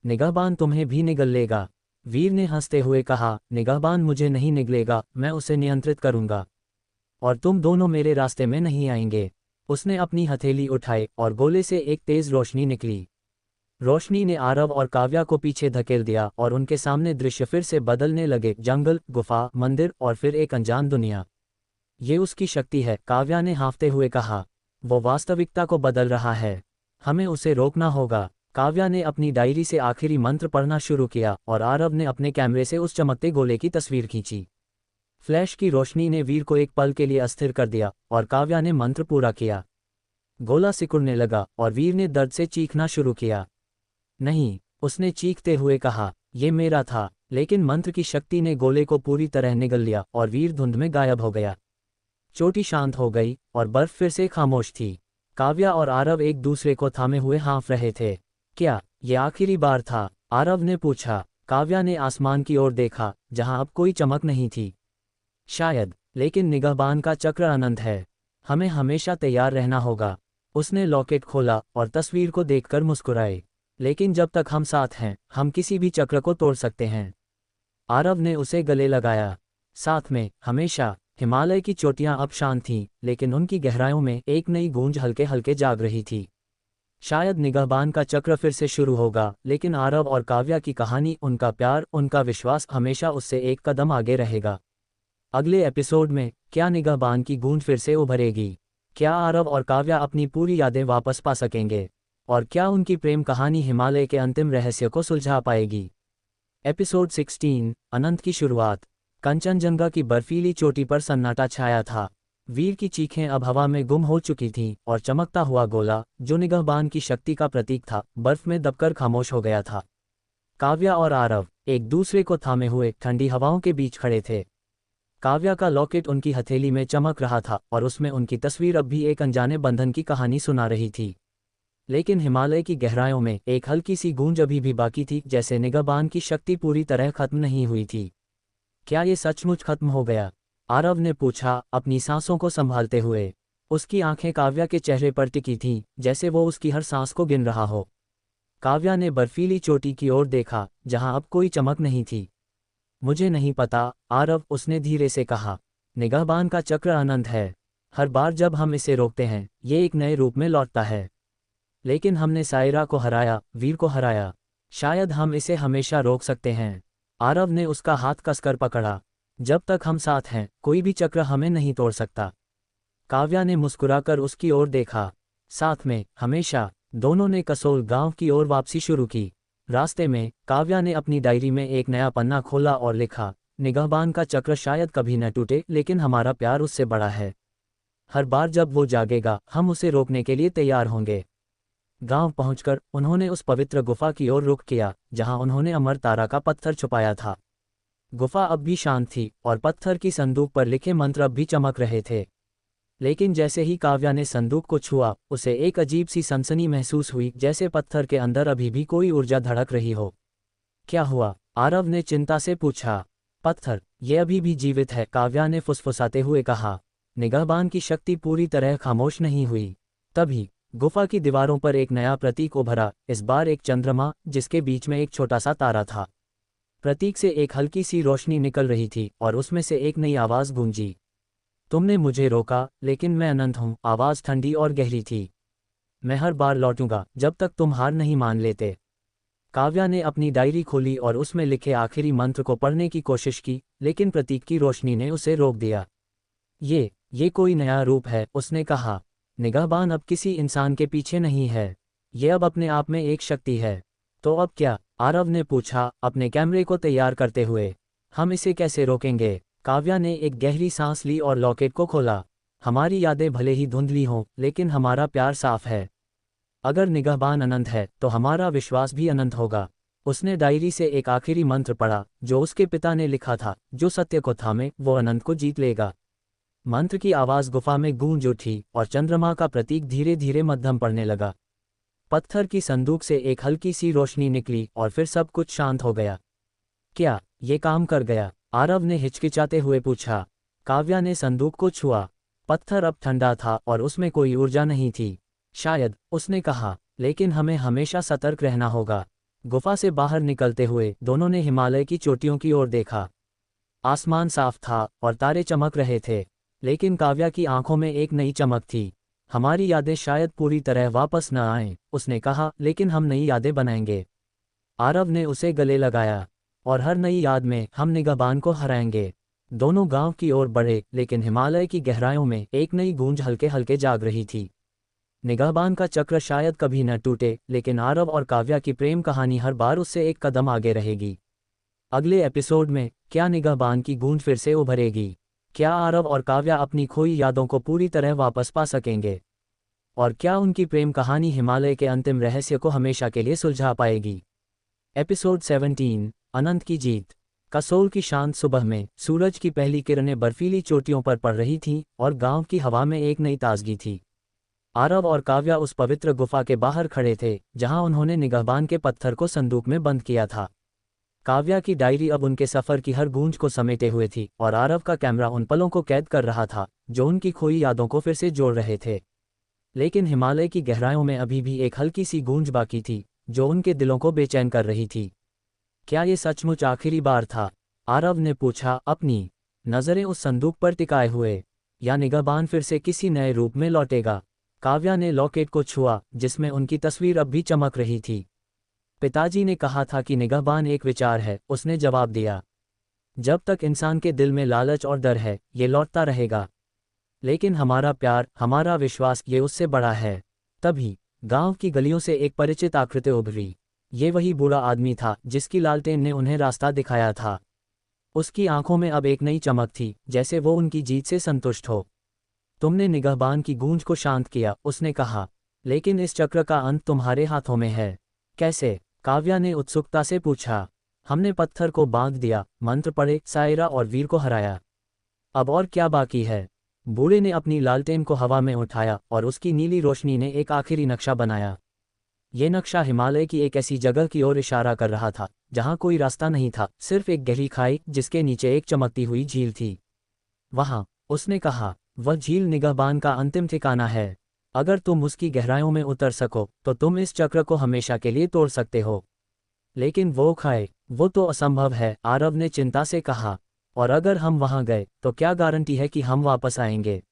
निगाहबान तुम्हें भी निगल लेगा, वीर ने हंसते हुए कहा। निगाहबान मुझे नहीं निगलेगा, मैं उसे नियंत्रित करूंगा। और तुम दोनों मेरे रास्ते में नहीं आएंगे। उसने अपनी हथेली उठाई, और गोले से एक तेज रोशनी निकली। रोशनी ने आरव और काव्या को पीछे धकेल दिया, और उनके सामने दृश्य फिर से बदलने लगे, जंगल, गुफा, मंदिर, और फिर एक अनजान दुनिया। ये उसकी शक्ति है, काव्या ने हाँफते हुए कहा। वो वास्तविकता को बदल रहा है। हमें उसे रोकना होगा। काव्या ने अपनी डायरी से आखिरी मंत्र पढ़ना शुरू किया, और आरव ने अपने कैमरे से उस चमकते गोले की तस्वीर खींची। फ्लैश की रोशनी ने वीर को एक पल के लिए अस्थिर कर दिया, और काव्या ने मंत्र पूरा किया। गोला सिकुड़ने लगा, और वीर ने दर्द से चीखना शुरू किया। नहीं, उसने चीखते हुए कहा, ये मेरा था। लेकिन मंत्र की शक्ति ने गोले को पूरी तरह निगल लिया, और वीर धुंध में गायब हो गया। चोटी शांत हो गई, और बर्फ फिर से खामोश थी। काव्या और आरव एक दूसरे को थामे हुए हाँफ रहे थे। क्या ये आखिरी बार था? आरव ने पूछा। काव्या ने आसमान की ओर देखा, जहां अब कोई चमक नहीं थी। शायद, लेकिन निगाहबान का चक्र अनंत है। हमें हमेशा तैयार रहना होगा। उसने लॉकेट खोला और तस्वीर को देखकर मुस्कुराए। लेकिन जब तक हम साथ हैं, हम किसी भी चक्र को तोड़ सकते हैं। आरव ने उसे गले लगाया। साथ में, हमेशा। हिमालय की चोटियां अब शांत थीं, लेकिन उनकी गहराइयों में एक नई गूंज हल्के हल्के जाग रही थी। शायद निगाहबान का चक्र फिर से शुरू होगा, लेकिन आरव और काव्या की कहानी, उनका प्यार, उनका विश्वास हमेशा उससे एक कदम आगे रहेगा। अगले एपिसोड में क्या निगाहबान की गूंज फिर से उभरेगी? क्या आरव और काव्या अपनी पूरी यादें वापस पा सकेंगे? और क्या उनकी प्रेम कहानी हिमालय के अंतिम रहस्य को सुलझा पाएगी? एपिसोड 16, अनंत की शुरुआत। कंचनजंगा की बर्फीली चोटी पर सन्नाटा छाया था। वीर की चीखें अब हवा में गुम हो चुकी थीं और चमकता हुआ गोला, जो निगाहबान की शक्ति का प्रतीक था, बर्फ में दबकर खामोश हो गया था। काव्या और आरव एक दूसरे को थामे हुए ठंडी हवाओं के बीच खड़े थे। काव्या का लॉकेट उनकी हथेली में चमक रहा था और उसमें उनकी तस्वीर अब भी एक अनजाने बंधन की कहानी सुना रही थी। लेकिन हिमालय की गहराइयों में एक हल्की सी गूंज अभी भी बाकी थी, जैसे निगाहबान की शक्ति पूरी तरह खत्म नहीं हुई थी। क्या ये सचमुच खत्म हो गया? आरव ने पूछा, अपनी सांसों को संभालते हुए। उसकी आंखें काव्या के चेहरे पर टिकी थीं, जैसे वो उसकी हर सांस को गिन रहा हो। काव्या ने बर्फीली चोटी की ओर देखा, जहां अब कोई चमक नहीं थी। मुझे नहीं पता, आरव, उसने धीरे से कहा। निगाहबान का चक्र अनंत है। हर बार जब हम इसे रोकते हैं, ये एक नए रूप में लौटता है। लेकिन हमने सायरा को हराया, वीर को हराया। शायद हम इसे हमेशा रोक सकते हैं। आरव ने उसका हाथ कसकर पकड़ा। जब तक हम साथ हैं, कोई भी चक्र हमें नहीं तोड़ सकता। काव्या ने मुस्कुराकर उसकी ओर देखा। साथ में, हमेशा। दोनों ने कसोल गांव की ओर वापसी शुरू की। रास्ते में, काव्या ने अपनी डायरी में एक नया पन्ना खोला और लिखा, निगाहबान का चक्र शायद कभी न टूटे, लेकिन हमारा प्यार उससे बड़ा है। हर बार जब वो जागेगा, हम उसे रोकने के लिए तैयार होंगे। गांव पहुंचकर उन्होंने उस पवित्र गुफा की ओर रुख किया, जहां उन्होंने अमर तारा का पत्थर छुपाया था। गुफा अब भी शांत थी और पत्थर की संदूक पर लिखे मंत्र अब भी चमक रहे थे। लेकिन जैसे ही काव्या ने संदूक को छुआ, उसे एक अजीब सी सनसनी महसूस हुई, जैसे पत्थर के अंदर अभी भी कोई ऊर्जा धड़क रही हो। क्या हुआ? आरव ने चिंता से पूछा। पत्थर, ये अभी भी जीवित है, काव्या ने फुसफुसाते हुए कहा। निगाहबान की शक्ति पूरी तरह खामोश नहीं हुई। तभी गुफा की दीवारों पर एक नया प्रतीक उभरा, इस बार एक चंद्रमा, जिसके बीच में एक छोटा सा तारा था। प्रतीक से एक हल्की सी रोशनी निकल रही थी और उसमें से एक नई आवाज गूंजी। तुमने मुझे रोका, लेकिन मैं अनंत हूँ। आवाज ठंडी और गहरी थी। मैं हर बार लौटूंगा, जब तक तुम हार नहीं मान लेते। काव्या ने अपनी डायरी खोली और उसमें लिखे आखिरी मंत्र को पढ़ने की कोशिश की, लेकिन प्रतीक की रोशनी ने उसे रोक दिया। ये कोई नया रूप है, उसने कहा। निगाहबान अब किसी इंसान के पीछे नहीं है। ये अब अपने आप में एक शक्ति है। तो अब क्या? आरव ने पूछा, अपने कैमरे को तैयार करते हुए। हम इसे कैसे रोकेंगे? काव्या ने एक गहरी सांस ली और लॉकेट को खोला। हमारी यादें भले ही धुंधली हों, लेकिन हमारा प्यार साफ है। अगर निगाहबान अनंत है, तो हमारा विश्वास भी अनंत होगा। उसने डायरी से एक आखिरी मंत्र पढ़ा, जो उसके पिता ने लिखा था, जो सत्य को थामे, वो अनंत को जीत लेगा। मंत्र की आवाज गुफा में गूंज उठी और चंद्रमा का प्रतीक धीरे धीरे मध्यम पड़ने लगा। पत्थर की संदूक से एक हल्की सी रोशनी निकली और फिर सब कुछ शांत हो गया। क्या ये काम कर गया? आरव ने हिचकिचाते हुए पूछा। काव्या ने संदूक को छुआ। पत्थर अब ठंडा था और उसमें कोई ऊर्जा नहीं थी। शायद, उसने कहा, लेकिन हमें हमेशा सतर्क रहना होगा। गुफा से बाहर निकलते हुए दोनों ने हिमालय की चोटियों की ओर देखा। आसमान साफ था और तारे चमक रहे थे, लेकिन काव्या की आंखों में एक नई चमक थी। हमारी यादें शायद पूरी तरह वापस न आएं, उसने कहा, लेकिन हम नई यादें बनाएंगे। आरव ने उसे गले लगाया। और हर नई याद में हम निगाहबान को हराएंगे। दोनों गांव की ओर बढ़े, लेकिन हिमालय की गहराइयों में एक नई गूंज हल्के हल्के जाग रही थी। निगाहबान का चक्र शायद कभी न टूटे, लेकिन आरव और काव्या की प्रेम कहानी हर बार उससे एक कदम आगे रहेगी। अगले एपिसोड में क्या निगाहबान की गूंज फिर से उभरेगी? क्या आरव और काव्या अपनी खोई यादों को पूरी तरह वापस पा सकेंगे? और क्या उनकी प्रेम कहानी हिमालय के अंतिम रहस्य को हमेशा के लिए सुलझा पाएगी? एपिसोड 17, अनंत की जीत। कसोल की शांत सुबह में सूरज की पहली किरणें बर्फीली चोटियों पर पड़ रही थीं और गांव की हवा में एक नई ताजगी थी। आरव और काव्या उस पवित्र गुफा के बाहर खड़े थे, जहां उन्होंने निगाहबान के पत्थर को संदूक में बंद किया था। काव्या की डायरी अब उनके सफ़र की हर गूंज को समेटे हुए थी और आरव का कैमरा उन पलों को कैद कर रहा था जो उनकी खोई यादों को फिर से जोड़ रहे थे। लेकिन हिमालय की गहराइयों में अभी भी एक हल्की सी गूंज बाकी थी जो उनके दिलों को बेचैन कर रही थी। क्या ये सचमुच आखिरी बार था? आरव ने पूछा, अपनी नज़रें उस संदूक पर टिकाए हुए। या निगाहबान फिर से किसी नए रूप में लौटेगा? काव्या ने लॉकेट को छुआ जिसमें उनकी तस्वीर अब भी चमक रही थी। पिताजी ने कहा था कि निगाहबान एक विचार है, उसने जवाब दिया। जब तक इंसान के दिल में लालच और डर है, ये लौटता रहेगा। लेकिन हमारा प्यार, हमारा विश्वास, ये उससे बड़ा है। तभी गांव की गलियों से एक परिचित आकृति उभरी। ये वही बूढ़ा आदमी था जिसकी लालटेन ने उन्हें रास्ता दिखाया था। उसकी आंखों में अब एक नई चमक थी, जैसे वो उनकी जीत से संतुष्ट हो। तुमने निगाहबान की गूंज को शांत किया, उसने कहा, लेकिन इस चक्र का अंत तुम्हारे हाथों में है। कैसे? काव्या ने उत्सुकता से पूछा। हमने पत्थर को बांध दिया, मंत्र पढ़े, सायरा और वीर को हराया। अब और क्या बाकी है? बूढ़े ने अपनी लालटेन को हवा में उठाया और उसकी नीली रोशनी ने एक आखिरी नक्शा बनाया। ये नक्शा हिमालय की एक ऐसी जगह की ओर इशारा कर रहा था जहां कोई रास्ता नहीं था, सिर्फ एक गहरी खाई जिसके नीचे एक चमकती हुई झील थी। वहां, उसने कहा, वह झील निगाहबान का अंतिम ठिकाना है। अगर तुम उसकी गहराइयों में उतर सको तो तुम इस चक्र को हमेशा के लिए तोड़ सकते हो। लेकिन वो खाए, वो तो असंभव है, आरव ने चिंता से कहा। और अगर हम वहां गए तो क्या गारंटी है कि हम वापस आएंगे?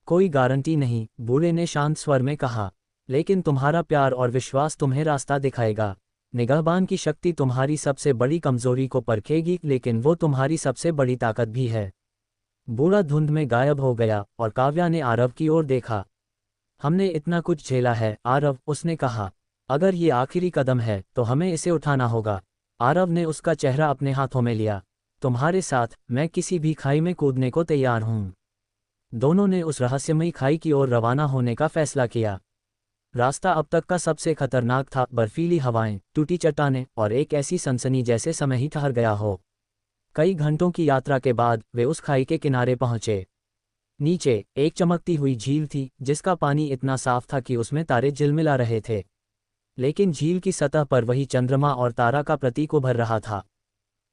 कोई गारंटी नहीं, बूढ़े ने शांत स्वर में कहा। लेकिन तुम्हारा प्यार और विश्वास तुम्हें रास्ता दिखाएगा। निगाहबान की शक्ति तुम्हारी सबसे बड़ी कमजोरी को परखेगी, लेकिन वो तुम्हारी सबसे बड़ी ताकत भी है। बूढ़ा धुंध में गायब हो गया और काव्या ने आरव की ओर देखा। हमने इतना कुछ झेला है आरव, उसने कहा। अगर ये आखिरी कदम है तो हमें इसे उठाना होगा। आरव ने उसका चेहरा अपने हाथों में लिया। तुम्हारे साथ मैं किसी भी खाई में कूदने को तैयार हूं। दोनों ने उस रहस्यमयी खाई की ओर रवाना होने का फैसला किया। रास्ता अब तक का सबसे खतरनाक था, बर्फीली हवाएं, टूटी चट्टानें और एक ऐसी सनसनी जैसे समय ही ठहर गया हो। कई घंटों की यात्रा के बाद वे उस खाई के किनारे पहुंचे। नीचे एक चमकती हुई झील थी जिसका पानी इतना साफ था कि उसमें तारे झिलमिला रहे थे। लेकिन झील की सतह पर वही चंद्रमा और तारा का प्रतीक उभर रहा था।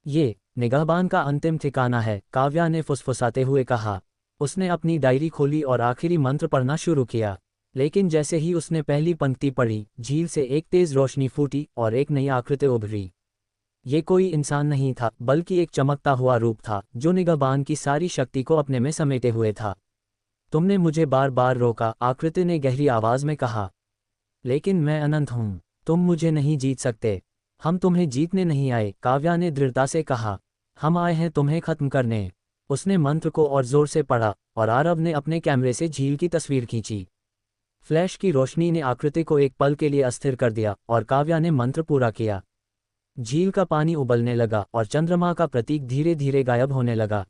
ये निगाहबान का अंतिम ठिकाना है, काव्या ने फुसफुसाते हुए कहा। उसने अपनी डायरी खोली और आखिरी मंत्र पढ़ना शुरू किया। लेकिन जैसे ही उसने पहली पंक्ति पढ़ी, झील से एक तेज रोशनी फूटी और एक नई आकृति उभरी। ये कोई इंसान नहीं था, बल्कि एक चमकता हुआ रूप था जो निगाहबान की सारी शक्ति को अपने में समेटे हुए था। तुमने मुझे बार बार रोका, आकृति ने गहरी आवाज में कहा। लेकिन मैं अनंत हूं, तुम मुझे नहीं जीत सकते। हम तुम्हें जीतने नहीं आए, काव्या ने दृढ़ता से कहा। हम आए हैं तुम्हें खत्म करने। उसने मंत्र को और जोर से पढ़ा और आरव ने अपने कैमरे से झील की तस्वीर खींची। फ्लैश की रोशनी ने आकृति को एक पल के लिए अस्थिर कर दिया और काव्या ने मंत्र पूरा किया। झील का पानी उबलने लगा और चंद्रमा का प्रतीक धीरे धीरे गायब होने लगा।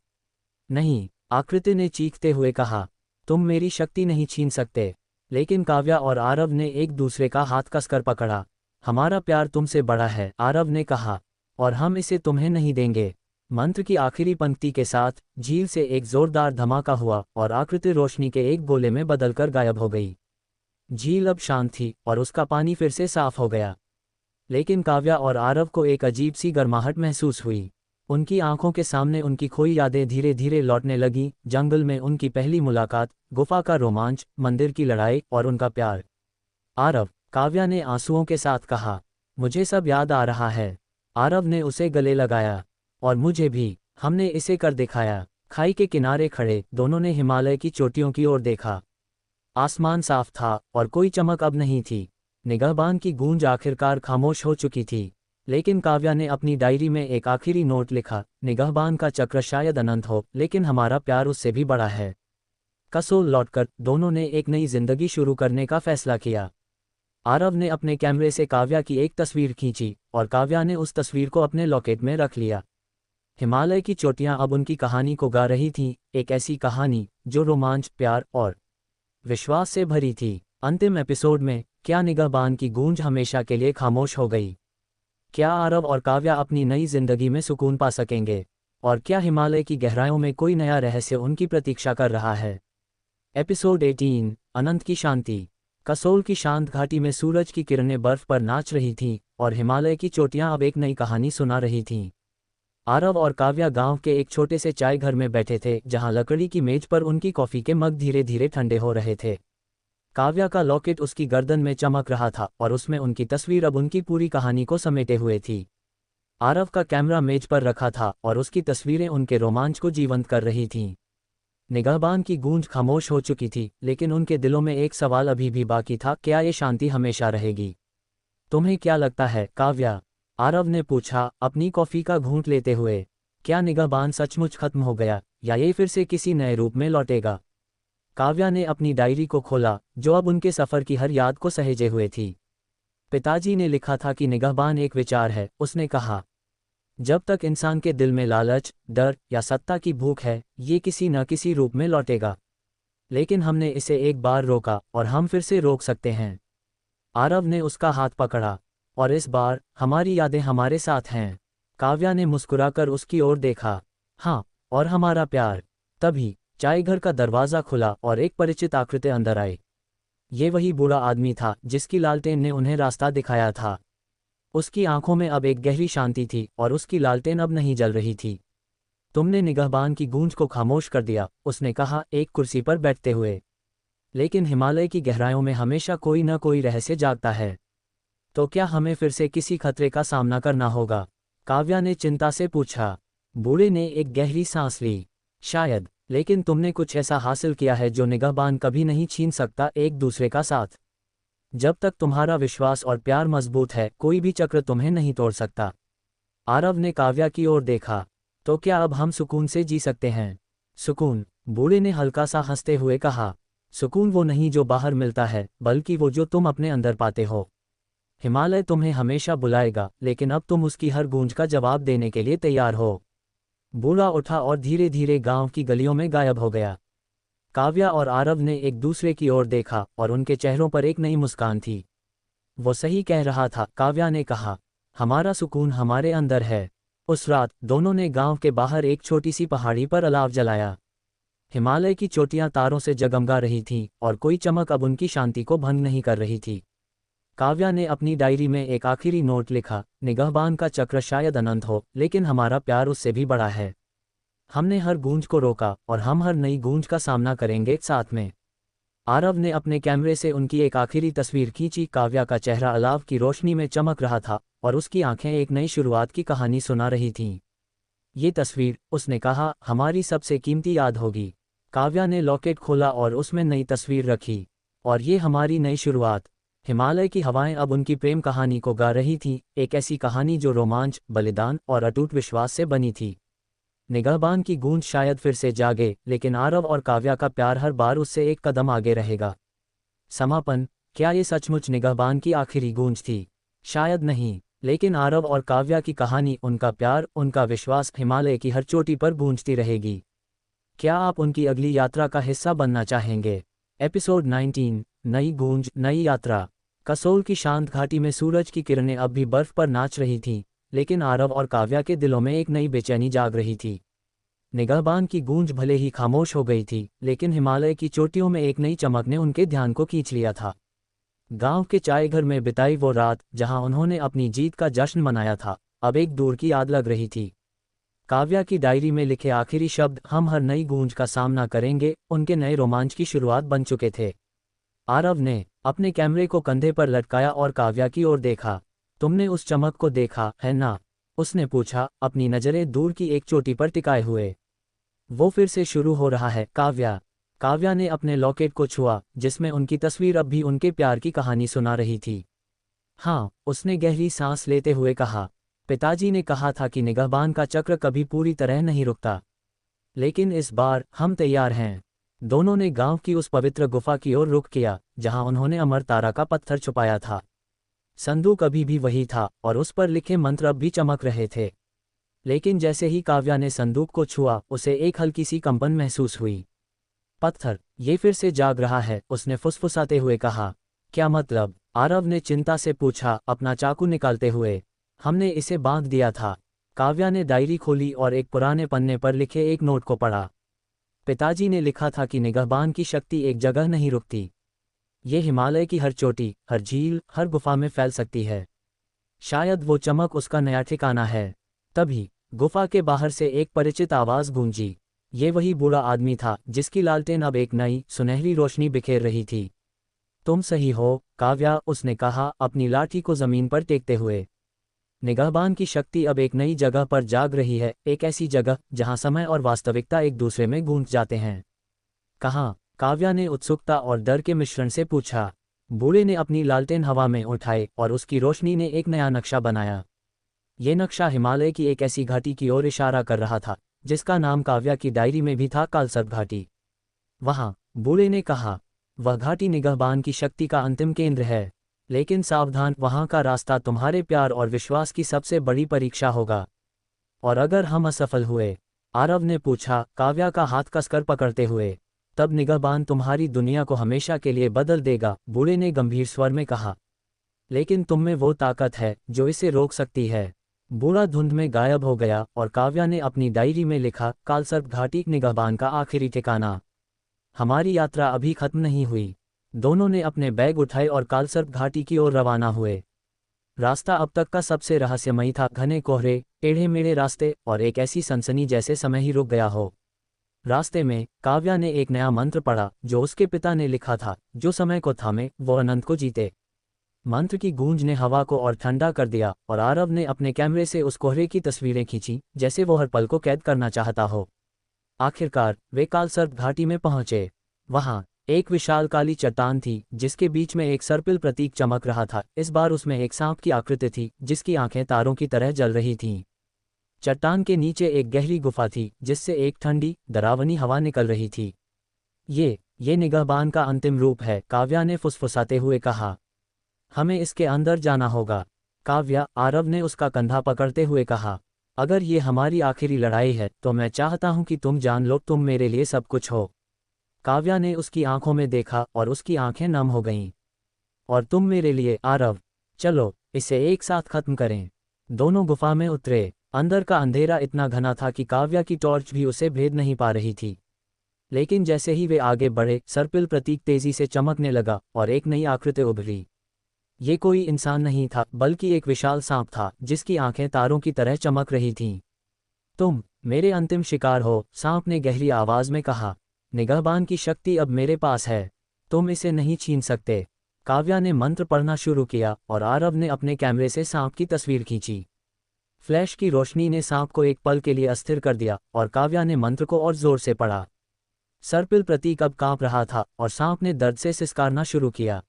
नहीं, आकृति ने चीखते हुए कहा, तुम मेरी शक्ति नहीं छीन सकते। लेकिन काव्या और आरव ने एक दूसरे का हाथ कसकर पकड़ा। हमारा प्यार तुमसे बड़ा है, आरव ने कहा, और हम इसे तुम्हें नहीं देंगे। मंत्र की आखिरी पंक्ति के साथ झील से एक जोरदार धमाका हुआ और आकृति रोशनी के एक गोले में बदलकर गायब हो गई। झील अब शांत थी और उसका पानी फिर से साफ हो गया। लेकिन काव्या और आरव को एक अजीब सी गर्माहट महसूस हुई। उनकी आंखों के सामने उनकी खोई यादें धीरे धीरे लौटने लगीं, जंगल में उनकी पहली मुलाकात, गुफा का रोमांच, मंदिर की लड़ाई और उनका प्यार। आरव, काव्या ने आंसुओं के साथ कहा, मुझे सब याद आ रहा है। आरव ने उसे गले लगाया। और मुझे भी, हमने इसे कर दिखाया। खाई के किनारे खड़े दोनों ने हिमालय की चोटियों की ओर देखा। आसमान साफ था और कोई चमक अब नहीं थी। निगाहबान की गूंज आखिरकार खामोश हो चुकी थी। लेकिन काव्या ने अपनी डायरी में एक आखिरी नोट लिखा, निगाहबान का चक्र शायद अनंत हो, लेकिन हमारा प्यार उससे भी बड़ा है। कसोल लौटकर दोनों ने एक नई जिंदगी शुरू करने का फैसला किया। आरव ने अपने कैमरे से काव्या की एक तस्वीर खींची और काव्या ने उस तस्वीर को अपने लॉकेट में रख लिया। हिमालय की चोटियां अब उनकी कहानी को गा रही थीं, एक ऐसी कहानी जो रोमांच, प्यार और विश्वास से भरी थी। अंतिम एपिसोड में क्या निगाहबान की गूंज हमेशा के लिए खामोश हो गई? क्या आरव और काव्या अपनी नई जिंदगी में सुकून पा सकेंगे? और क्या हिमालय की गहराइयों में कोई नया रहस्य उनकी प्रतीक्षा कर रहा है? एपिसोड 18, अनंत की शांति। कसोल की शांत घाटी में सूरज की किरणें बर्फ पर नाच रही थीं और हिमालय की चोटियां अब एक नई कहानी सुना रही थीं। आरव और काव्या गांव के एक छोटे से चाय घर में बैठे थे, जहां लकड़ी की मेज पर उनकी कॉफी के मग धीरे धीरे ठंडे हो रहे थे। काव्या का लॉकेट उसकी गर्दन में चमक रहा था और उसमें उनकी तस्वीर अब उनकी पूरी कहानी को समेटे हुए थी। आरव का कैमरा मेज पर रखा था और उसकी तस्वीरें उनके रोमांच को जीवंत कर रही थीं। निगाहबान की गूंज खामोश हो चुकी थी, लेकिन उनके दिलों में एक सवाल अभी भी बाकी था, क्या ये शांति हमेशा रहेगी? तुम्हें क्या लगता है, काव्या? आरव ने पूछा, अपनी कॉफी का घूंट लेते हुए। क्या निगाहबान सचमुच खत्म हो गया, या ये फिर से किसी नए रूप में लौटेगा? काव्या ने अपनी डायरी को खोला, जो अब उनके सफ़र की हर याद को सहेजे हुए थी। पिताजी ने लिखा था कि निगाहबान एक विचार है, उसने कहा। जब तक इंसान के दिल में लालच, डर या सत्ता की भूख है, ये किसी न किसी रूप में लौटेगा। लेकिन हमने इसे एक बार रोका और हम फिर से रोक सकते हैं। आरव ने उसका हाथ पकड़ा। और इस बार हमारी यादें हमारे साथ हैं। काव्या ने मुस्कुराकर उसकी ओर देखा। हाँ, और हमारा प्यार। तभी चाय घर का दरवाज़ा खुला और एक परिचित आकृति अंदर आई। ये वही बूढ़ा आदमी था जिसकी लालटेन ने उन्हें रास्ता दिखाया था। उसकी आंखों में अब एक गहरी शांति थी और उसकी लालटेन अब नहीं जल रही थी। तुमने निगाहबान की गूंज को खामोश कर दिया, उसने कहा, एक कुर्सी पर बैठते हुए। लेकिन हिमालय की गहराइयों में हमेशा कोई न कोई रहस्य जागता है। तो क्या हमें फिर से किसी खतरे का सामना करना होगा? काव्या ने चिंता से पूछा। बूढ़े ने एक गहरी सांस ली। शायद, लेकिन तुमने कुछ ऐसा हासिल किया है जो निगाहबान कभी नहीं छीन सकता, एक दूसरे का साथ। जब तक तुम्हारा विश्वास और प्यार मजबूत है, कोई भी चक्र तुम्हें नहीं तोड़ सकता। आरव ने काव्या की ओर देखा। तो क्या अब हम सुकून से जी सकते हैं? सुकून? बूढ़े ने हल्का सा हंसते हुए कहा। सुकून वो नहीं जो बाहर मिलता है, बल्कि वो जो तुम अपने अंदर पाते हो। हिमालय तुम्हें हमेशा बुलाएगा, लेकिन अब तुम उसकी हर गूंज का जवाब देने के लिए तैयार हो। बूढ़ा उठा और धीरे धीरे गांव की गलियों में गायब हो गया। काव्या और आरव ने एक दूसरे की ओर देखा और उनके चेहरों पर एक नई मुस्कान थी। वो सही कह रहा था, काव्या ने कहा। हमारा सुकून हमारे अंदर है। उस रात दोनों ने गांव के बाहर एक छोटी सी पहाड़ी पर अलाव जलाया। हिमालय की चोटियां तारों से जगमगा रही थीं और कोई चमक अब उनकी शांति को भंग नहीं कर रही थी। काव्या ने अपनी डायरी में एक आखिरी नोट लिखा, निगाहबान का चक्र शायद अनंत हो, लेकिन हमारा प्यार उससे भी बड़ा है। हमने हर गूंज को रोका और हम हर नई गूंज का सामना करेंगे साथ में। आरव ने अपने कैमरे से उनकी एक आखिरी तस्वीर खींची। काव्या का चेहरा अलाव की रोशनी में चमक रहा था और उसकी आंखें एक नई शुरुआत की कहानी सुना रही थीं। ये तस्वीर, उसने कहा, हमारी सबसे कीमती याद होगी। काव्या ने लॉकेट खोला और उसमें नई तस्वीर रखी। और ये हमारी नई शुरुआत। हिमालय की हवाएं अब उनकी प्रेम कहानी को गा रही थीं, एक ऐसी कहानी जो रोमांच, बलिदान और अटूट विश्वास से बनी थी। निगाहबान की गूंज शायद फिर से जागे, लेकिन आरव और काव्या का प्यार हर बार उससे एक कदम आगे रहेगा। समापन? क्या ये सचमुच निगाहबान की आखिरी गूंज थी? शायद नहीं, लेकिन आरव और काव्या की कहानी, उनका प्यार, उनका विश्वास हिमालय की हर चोटी पर गूंजती रहेगी। क्या आप उनकी अगली यात्रा का हिस्सा बनना चाहेंगे? एपिसोड 19, नई गूंज, नई यात्रा। कसोल की शांत घाटी में सूरज की किरणें अब भी बर्फ पर नाच रही थीं, लेकिन आरव और काव्या के दिलों में एक नई बेचैनी जाग रही थी। निगाहबान की गूंज भले ही खामोश हो गई थी, लेकिन हिमालय की चोटियों में एक नई चमक ने उनके ध्यान को खींच लिया था। गांव के चाय घर में बिताई वो रात, जहां उन्होंने अपनी जीत का जश्न मनाया था, अब एक दूर की याद लग रही थी। काव्या की डायरी में लिखे आखिरी शब्द, हम हर नई गूंज का सामना करेंगे, उनके नए रोमांच की शुरुआत बन चुके थे। आरव ने अपने कैमरे को कंधे पर लटकाया और काव्या की ओर देखा। तुमने उस चमक को देखा है ना? उसने पूछा, अपनी नज़रें दूर की एक चोटी पर टिकाए हुए। वो फिर से शुरू हो रहा है, काव्या। काव्या ने अपने लॉकेट को छुआ, जिसमें उनकी तस्वीर अब भी उनके प्यार की कहानी सुना रही थी। हाँ, उसने गहरी सांस लेते हुए कहा। पिताजी ने कहा था कि निगाहबान का चक्र कभी पूरी तरह नहीं रुकता। लेकिन इस बार हम तैयार हैं। दोनों ने गांव की उस पवित्र गुफा की ओर रुख किया, जहां उन्होंने अमर तारा का पत्थर छुपाया था। संदूक अभी भी वही था और उस पर लिखे मंत्र अब भी चमक रहे थे। लेकिन जैसे ही काव्या ने संदूक को छुआ, उसे एक हल्की सी कंपन महसूस हुई। पत्थर, ये फिर से जाग रहा है, उसने फुसफुसाते हुए कहा। क्या मतलब? आरव ने चिंता से पूछा, अपना चाकू निकालते हुए। हमने इसे बांध दिया था। काव्या ने डायरी खोली और एक पुराने पन्ने पर लिखे एक नोट को पढ़ा। पिताजी ने लिखा था कि निगाहबान की शक्ति एक जगह नहीं रुकती। ये हिमालय की हर चोटी, हर झील, हर गुफा में फैल सकती है। शायद वो चमक उसका नया ठिकाना है। तभी गुफा के बाहर से एक परिचित आवाज गूंजी। ये वही बूढ़ा आदमी था जिसकी लालटेन अब एक नई सुनहरी रोशनी बिखेर रही थी। तुम सही हो, काव्या, उसने कहा, अपनी लाठी को जमीन पर टेकते हुए। निगाहबान की शक्ति अब एक नई जगह पर जाग रही है, एक ऐसी जगह जहां समय और वास्तविकता एक दूसरे में गूंज जाते हैं। कहाँ? काव्या ने उत्सुकता और डर के मिश्रण से पूछा। बूढ़े ने अपनी लालटेन हवा में उठाई और उसकी रोशनी ने एक नया नक्शा बनाया। ये नक्शा हिमालय की एक ऐसी घाटी की ओर इशारा कर रहा था जिसका नाम काव्या की डायरी में भी था, कालसर्प घाटी। वहाँ, बूढ़े ने कहा, वह घाटी निगाहबान की शक्ति का अंतिम केंद्र है। लेकिन सावधान, वहाँ का रास्ता तुम्हारे प्यार और विश्वास की सबसे बड़ी परीक्षा होगा। और अगर हम असफल हुए? आरव ने पूछा, काव्या का हाथ कसकर पकड़ते हुए। तब निगाहबान तुम्हारी दुनिया को हमेशा के लिए बदल देगा, बूढ़े ने गंभीर स्वर में कहा। लेकिन तुम में वो ताकत है जो इसे रोक सकती है। बूढ़ा धुंध में गायब हो गया और काव्या ने अपनी डायरी में लिखा, कालसर्प घाटी, निगाहबान का आखिरी ठिकाना। हमारी यात्रा अभी खत्म नहीं हुई। दोनों ने अपने बैग उठाए और कालसर्प घाटी की ओर रवाना हुए। रास्ता अब तक का सबसे रहस्यमयी था, घने कोहरे, टेढ़े मेढ़े रास्ते और एक ऐसी सनसनी जैसे समय ही रुक गया हो। रास्ते में काव्या ने एक नया मंत्र पढ़ा जो उसके पिता ने लिखा था, जो समय को थामे वो अनंत को जीते। मंत्र की गूंज ने हवा को और ठंडा कर दिया और आरव ने अपने कैमरे से उस कोहरे की तस्वीरें खींची जैसे वो हर पल को कैद करना चाहता हो। आखिरकार वे कालसर्प घाटी में पहुंचे। वहां एक विशाल काली चट्टान थी जिसके बीच में एक सर्पिल प्रतीक चमक रहा था। इस बार उसमें एक सांप की आकृति थी जिसकी आंखें तारों की तरह जल रही थीं। चट्टान के नीचे एक गहरी गुफा थी जिससे एक ठंडी, डरावनी हवा निकल रही थी। ये निगाहबान का अंतिम रूप है, काव्या ने फुसफुसाते हुए कहा। हमें इसके अंदर जाना होगा। काव्या, आरव ने उसका कंधा पकड़ते हुए कहा। अगर ये हमारी आखिरी लड़ाई है तो मैं चाहता हूं कि तुम जान लो तुम मेरे लिए सब कुछ हो। काव्या ने उसकी आंखों में देखा और उसकी आंखें नम हो गईं। और तुम मेरे लिए, आरव। चलो इसे एक साथ खत्म करें। दोनों गुफा में उतरे। अंदर का अंधेरा इतना घना था कि काव्या की टॉर्च भी उसे भेद नहीं पा रही थी। लेकिन जैसे ही वे आगे बढ़े, सर्पिल प्रतीक तेजी से चमकने लगा और एक नई आकृति उभरी। ये कोई इंसान नहीं था बल्कि एक विशाल सांप था जिसकी आंखें तारों की तरह चमक रही थीं। तुम मेरे अंतिम शिकार हो, सांप ने गहरी आवाज में कहा। निगाहबान की शक्ति अब मेरे पास है। तुम इसे नहीं छीन सकते। काव्या ने मंत्र पढ़ना शुरू किया और आरव ने अपने कैमरे से सांप की तस्वीर खींची। फ्लैश की रोशनी ने सांप को एक पल के लिए अस्थिर कर दिया और काव्या ने मंत्र को और जोर से पढ़ा। सर्पिल प्रतीक अब कांप रहा था और सांप ने दर्द से सिसकारना शुरू किया।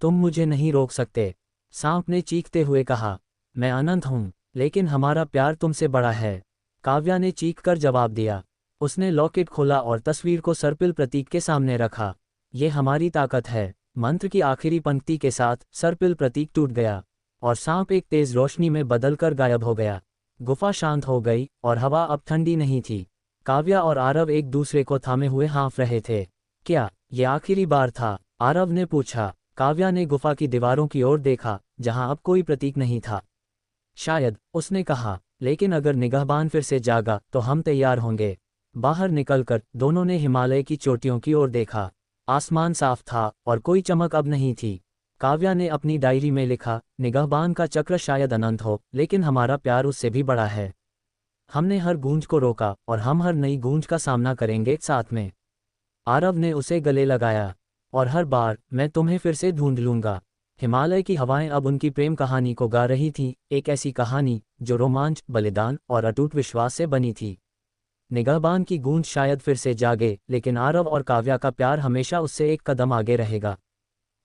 तुम मुझे नहीं रोक सकते, सांप ने चीखते हुए कहा। मैं अनंत हूं, लेकिन हमारा प्यार तुमसे बड़ा है, काव्या ने चीखकर जवाब दिया। उसने लॉकेट खोला और तस्वीर को सर्पिल प्रतीक के सामने रखा। ये हमारी ताकत है। मंत्र की आखिरी पंक्ति के साथ सर्पिल प्रतीक टूट गया और सांप एक तेज रोशनी में बदलकर गायब हो गया। गुफा शांत हो गई और हवा अब ठंडी नहीं थी। काव्या और आरव एक दूसरे को थामे हुए हाँफ रहे थे। क्या ये आखिरी बार था? आरव ने पूछा। काव्या ने गुफा की दीवारों की ओर देखा जहां अब कोई प्रतीक नहीं था। शायद, उसने कहा, लेकिन अगर निगाहबान फिर से जागा तो हम तैयार होंगे। बाहर निकलकर दोनों ने हिमालय की चोटियों की ओर देखा। आसमान साफ था और कोई चमक अब नहीं थी। काव्या ने अपनी डायरी में लिखा, निगाहबान का चक्र शायद अनंत हो, लेकिन हमारा प्यार उससे भी बड़ा है। हमने हर गूंज को रोका और हम हर नई गूंज का सामना करेंगे साथ में। आरव ने उसे गले लगाया। और हर बार मैं तुम्हें फिर से ढूंढ लूंगा। हिमालय की हवाएं अब उनकी प्रेम कहानी को गा रही थीं, एक ऐसी कहानी जो रोमांच, बलिदान और अटूट विश्वास से बनी थी। निगाहबान की गूंज शायद फिर से जागे, लेकिन आरव और काव्या का प्यार हमेशा उससे एक कदम आगे रहेगा।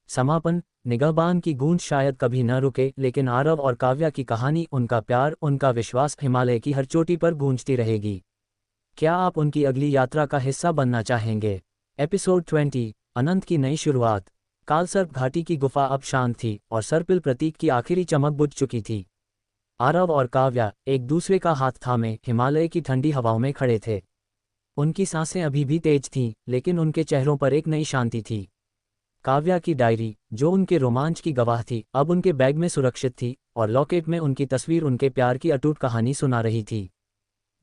समापन। निगाहबान की गूंज शायद कभी न रुके, लेकिन आरव और काव्या की कहानी, उनका प्यार, उनका विश्वास हिमालय की हर चोटी पर गूंजती रहेगी। क्या आप उनकी अगली यात्रा का हिस्सा बनना चाहेंगे? एपिसोड 20, अनंत की नई शुरुआत। कालसर्प घाटी की गुफा अब शांत थी और सर्पिल प्रतीक की आखिरी चमक बुझ चुकी थी। आरव और काव्या एक दूसरे का हाथ थामे हिमालय की ठंडी हवाओं में खड़े थे। उनकी सांसें अभी भी तेज थीं, लेकिन उनके चेहरों पर एक नई शांति थी। काव्या की डायरी, जो उनके रोमांच की गवाह थी, अब उनके बैग में सुरक्षित थी और लॉकेट में उनकी तस्वीर उनके प्यार की अटूट कहानी सुना रही थी।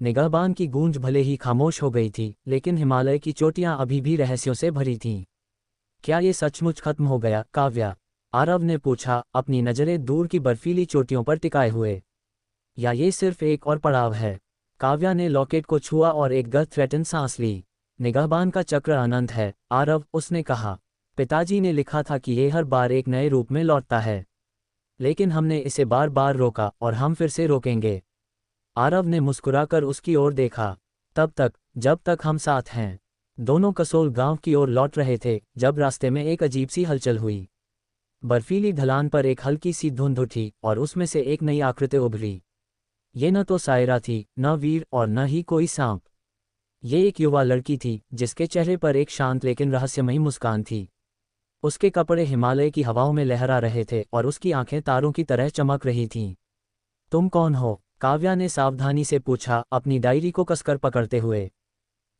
निगाहबान की गूंज भले ही खामोश हो गई थी, लेकिन हिमालय की चोटियां अभी भी रहस्यों से भरी थीं। क्या ये सचमुच खत्म हो गया, काव्या? आरव ने पूछा, अपनी नज़रें दूर की बर्फीली चोटियों पर टिकाए हुए। या ये सिर्फ एक और पड़ाव है? काव्या ने लॉकेट को छुआ और एक गहरी थ्रेटन सांस ली। निगाहबान का चक्र अनंत है, आरव, उसने कहा। पिताजी ने लिखा था कि ये हर बार एक नए रूप में लौटता है। लेकिन हमने इसे बार बार रोका और हम फिर से रोकेंगे। आरव ने मुस्कुराकर उसकी ओर देखा। तब तक, जब तक हम साथ हैं। दोनों कसोल गांव की ओर लौट रहे थे जब रास्ते में एक अजीब सी हलचल हुई। बर्फीली ढलान पर एक हल्की सी धुंध उठी और उसमें से एक नई आकृति उभरी। ये न तो सायरा थी, न वीर, और न ही कोई सांप। ये एक युवा लड़की थी जिसके चेहरे पर एक शांत लेकिन रहस्यमयी मुस्कान थी। उसके कपड़े हिमालय की हवाओं में लहरा रहे थे और उसकी आंखें तारों की तरह चमक रही थीं। तुम कौन हो? काव्या ने सावधानी से पूछा, अपनी डायरी को कसकर पकड़ते हुए।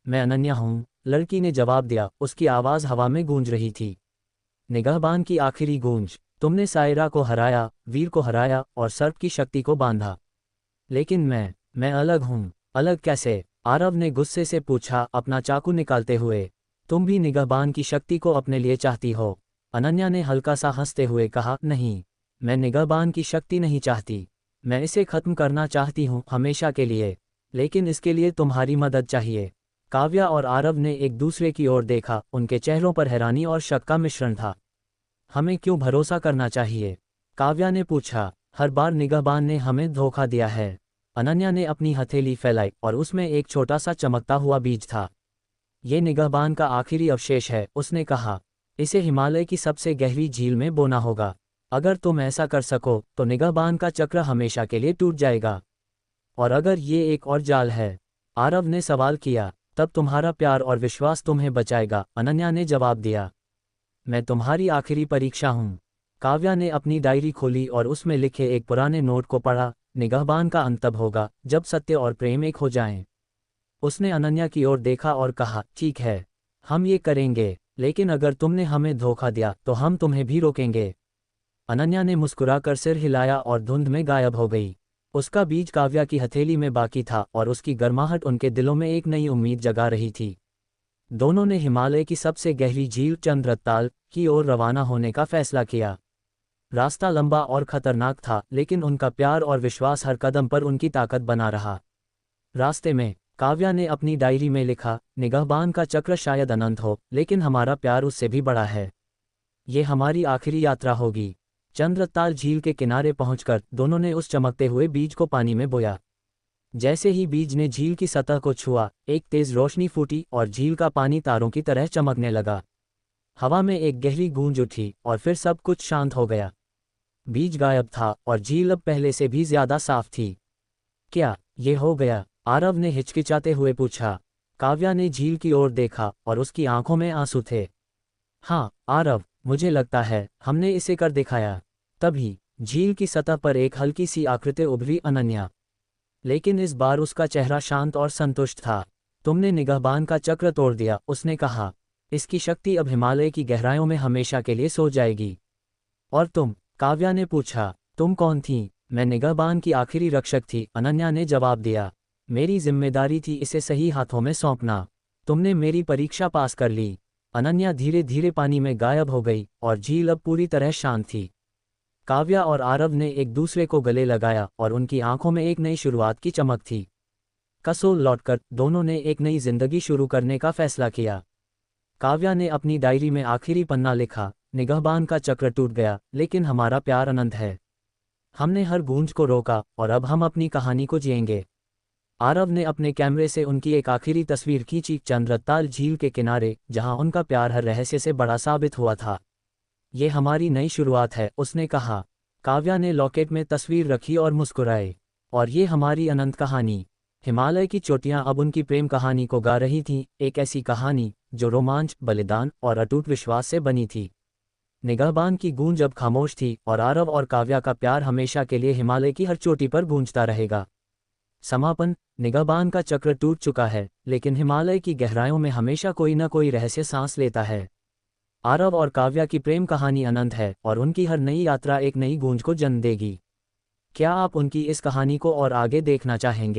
मैं अनन्या हूँ, लड़की ने जवाब दिया, उसकी आवाज़ हवा में गूंज रही थी। निगाहबान की आखिरी गूंज। तुमने सायरा को हराया, वीर को हराया और सर्प की शक्ति को बांधा। लेकिन मैं अलग हूँ। अलग कैसे? आरव ने गुस्से से पूछा, अपना चाकू निकालते हुए। तुम भी निगाहबान की शक्ति को अपने लिए चाहती हो? अनन्या ने हल्का सा हंसते हुए कहा, नहीं, मैं निगाहबान की शक्ति नहीं चाहती। मैं इसे खत्म करना चाहती हूँ, हमेशा के लिए। लेकिन इसके लिए तुम्हारी मदद चाहिए। काव्या और आरव ने एक दूसरे की ओर देखा, उनके चेहरों पर हैरानी और शक का मिश्रण था। हमें क्यों भरोसा करना चाहिए? काव्या ने पूछा। हर बार निगाहबान ने हमें धोखा दिया है। अनन्या ने अपनी हथेली फैलाई और उसमें एक छोटा सा चमकता हुआ बीज था। ये निगाहबान का आखिरी अवशेष है, उसने कहा। इसे हिमालय की सबसे गहरी झील में बोना होगा। अगर तुम ऐसा कर सको तो निगाहबान का चक्र हमेशा के लिए टूट जाएगा। और अगर ये एक और जाल है? आरव ने सवाल किया। तब तुम्हारा प्यार और विश्वास तुम्हें बचाएगा, अनन्या ने जवाब दिया। मैं तुम्हारी आखिरी परीक्षा हूँ। काव्या ने अपनी डायरी खोली और उसमें लिखे एक पुराने नोट को पढ़ा। निगाहबान का अंत तब होगा जब सत्य और प्रेम एक हो जाएं। उसने अनन्या की ओर देखा और कहा, ठीक है, हम ये करेंगे, लेकिन अगर तुमने हमें धोखा दिया तो हम तुम्हें भी रोकेंगे। अनन्या ने मुस्कुराकर सिर हिलाया और धुंध में गायब हो गई। उसका बीज काव्या की हथेली में बाकी था और उसकी गर्माहट उनके दिलों में एक नई उम्मीद जगा रही थी। दोनों ने हिमालय की सबसे गहरी झील चंद्रताल की ओर रवाना होने का फैसला किया। रास्ता लंबा और खतरनाक था, लेकिन उनका प्यार और विश्वास हर कदम पर उनकी ताकत बना रहा। रास्ते में काव्या ने अपनी डायरी में लिखा, निगाहबान का चक्र शायद अनंत हो, लेकिन हमारा प्यार उससे भी बड़ा है। ये हमारी आखिरी यात्रा होगी। चंद्रताल झील के किनारे पहुंचकर दोनों ने उस चमकते हुए बीज को पानी में बोया। जैसे ही बीज ने झील की सतह को छुआ, एक तेज रोशनी फूटी और झील का पानी तारों की तरह चमकने लगा। हवा में एक गहरी गूंज उठी और फिर सब कुछ शांत हो गया। बीज गायब था और झील अब पहले से भी ज्यादा साफ थी। क्या ये हो गया? आरव ने हिचकिचाते हुए पूछा। काव्या ने झील की ओर देखा और उसकी आंखों में आंसू थे। हाँ आरव, मुझे लगता है हमने इसे कर दिखाया। तभी झील की सतह पर एक हल्की सी आकृति उभरी, अनन्या। लेकिन इस बार उसका चेहरा शांत और संतुष्ट था। तुमने निगाहबान का चक्र तोड़ दिया, उसने कहा। इसकी शक्ति अब हिमालय की गहराइयों में हमेशा के लिए सो जाएगी। और तुम? काव्या ने पूछा। तुम कौन थी? मैं निगाहबान की आखिरी रक्षक थी, अनन्या ने जवाब दिया। मेरी जिम्मेदारी थी इसे सही हाथों में सौंपना। तुमने मेरी परीक्षा पास कर ली। अनन्या धीरे धीरे पानी में गायब हो गई और झील अब पूरी तरह शांत थी। काव्या और आरव ने एक दूसरे को गले लगाया और उनकी आंखों में एक नई शुरुआत की चमक थी। कसोल लौटकर दोनों ने एक नई जिंदगी शुरू करने का फैसला किया। काव्या ने अपनी डायरी में आखिरी पन्ना लिखा, निगाहबान का चक्र टूट गया, लेकिन हमारा प्यार अनंत है। हमने हर गूंज को रोका और अब हम अपनी कहानी को जिएंगे। आरव ने अपने कैमरे से उनकी एक आखिरी तस्वीर खींची, चंद्रताल झील के किनारे, जहां उनका प्यार हर रहस्य से बड़ा साबित हुआ था। ये हमारी नई शुरुआत है, उसने कहा। काव्या ने लॉकेट में तस्वीर रखी और मुस्कुराए। और ये हमारी अनंत कहानी। हिमालय की चोटियां अब उनकी प्रेम कहानी को गा रही थीं, एक ऐसी कहानी जो रोमांच, बलिदान और अटूट विश्वास से बनी थी। निगाहबान की गूंज अब खामोश थी और आरव और काव्या का प्यार हमेशा के लिए हिमालय की हर चोटी पर गूंजता रहेगा। समापन। निगाहबान का चक्र टूट चुका है, लेकिन हिमालय की गहराइयों में हमेशा कोई न कोई रहस्य सांस लेता है। आरव और काव्या की प्रेम कहानी अनंत है और उनकी हर नई यात्रा एक नई गूंज को जन्म देगी। क्या आप उनकी इस कहानी को और आगे देखना चाहेंगे?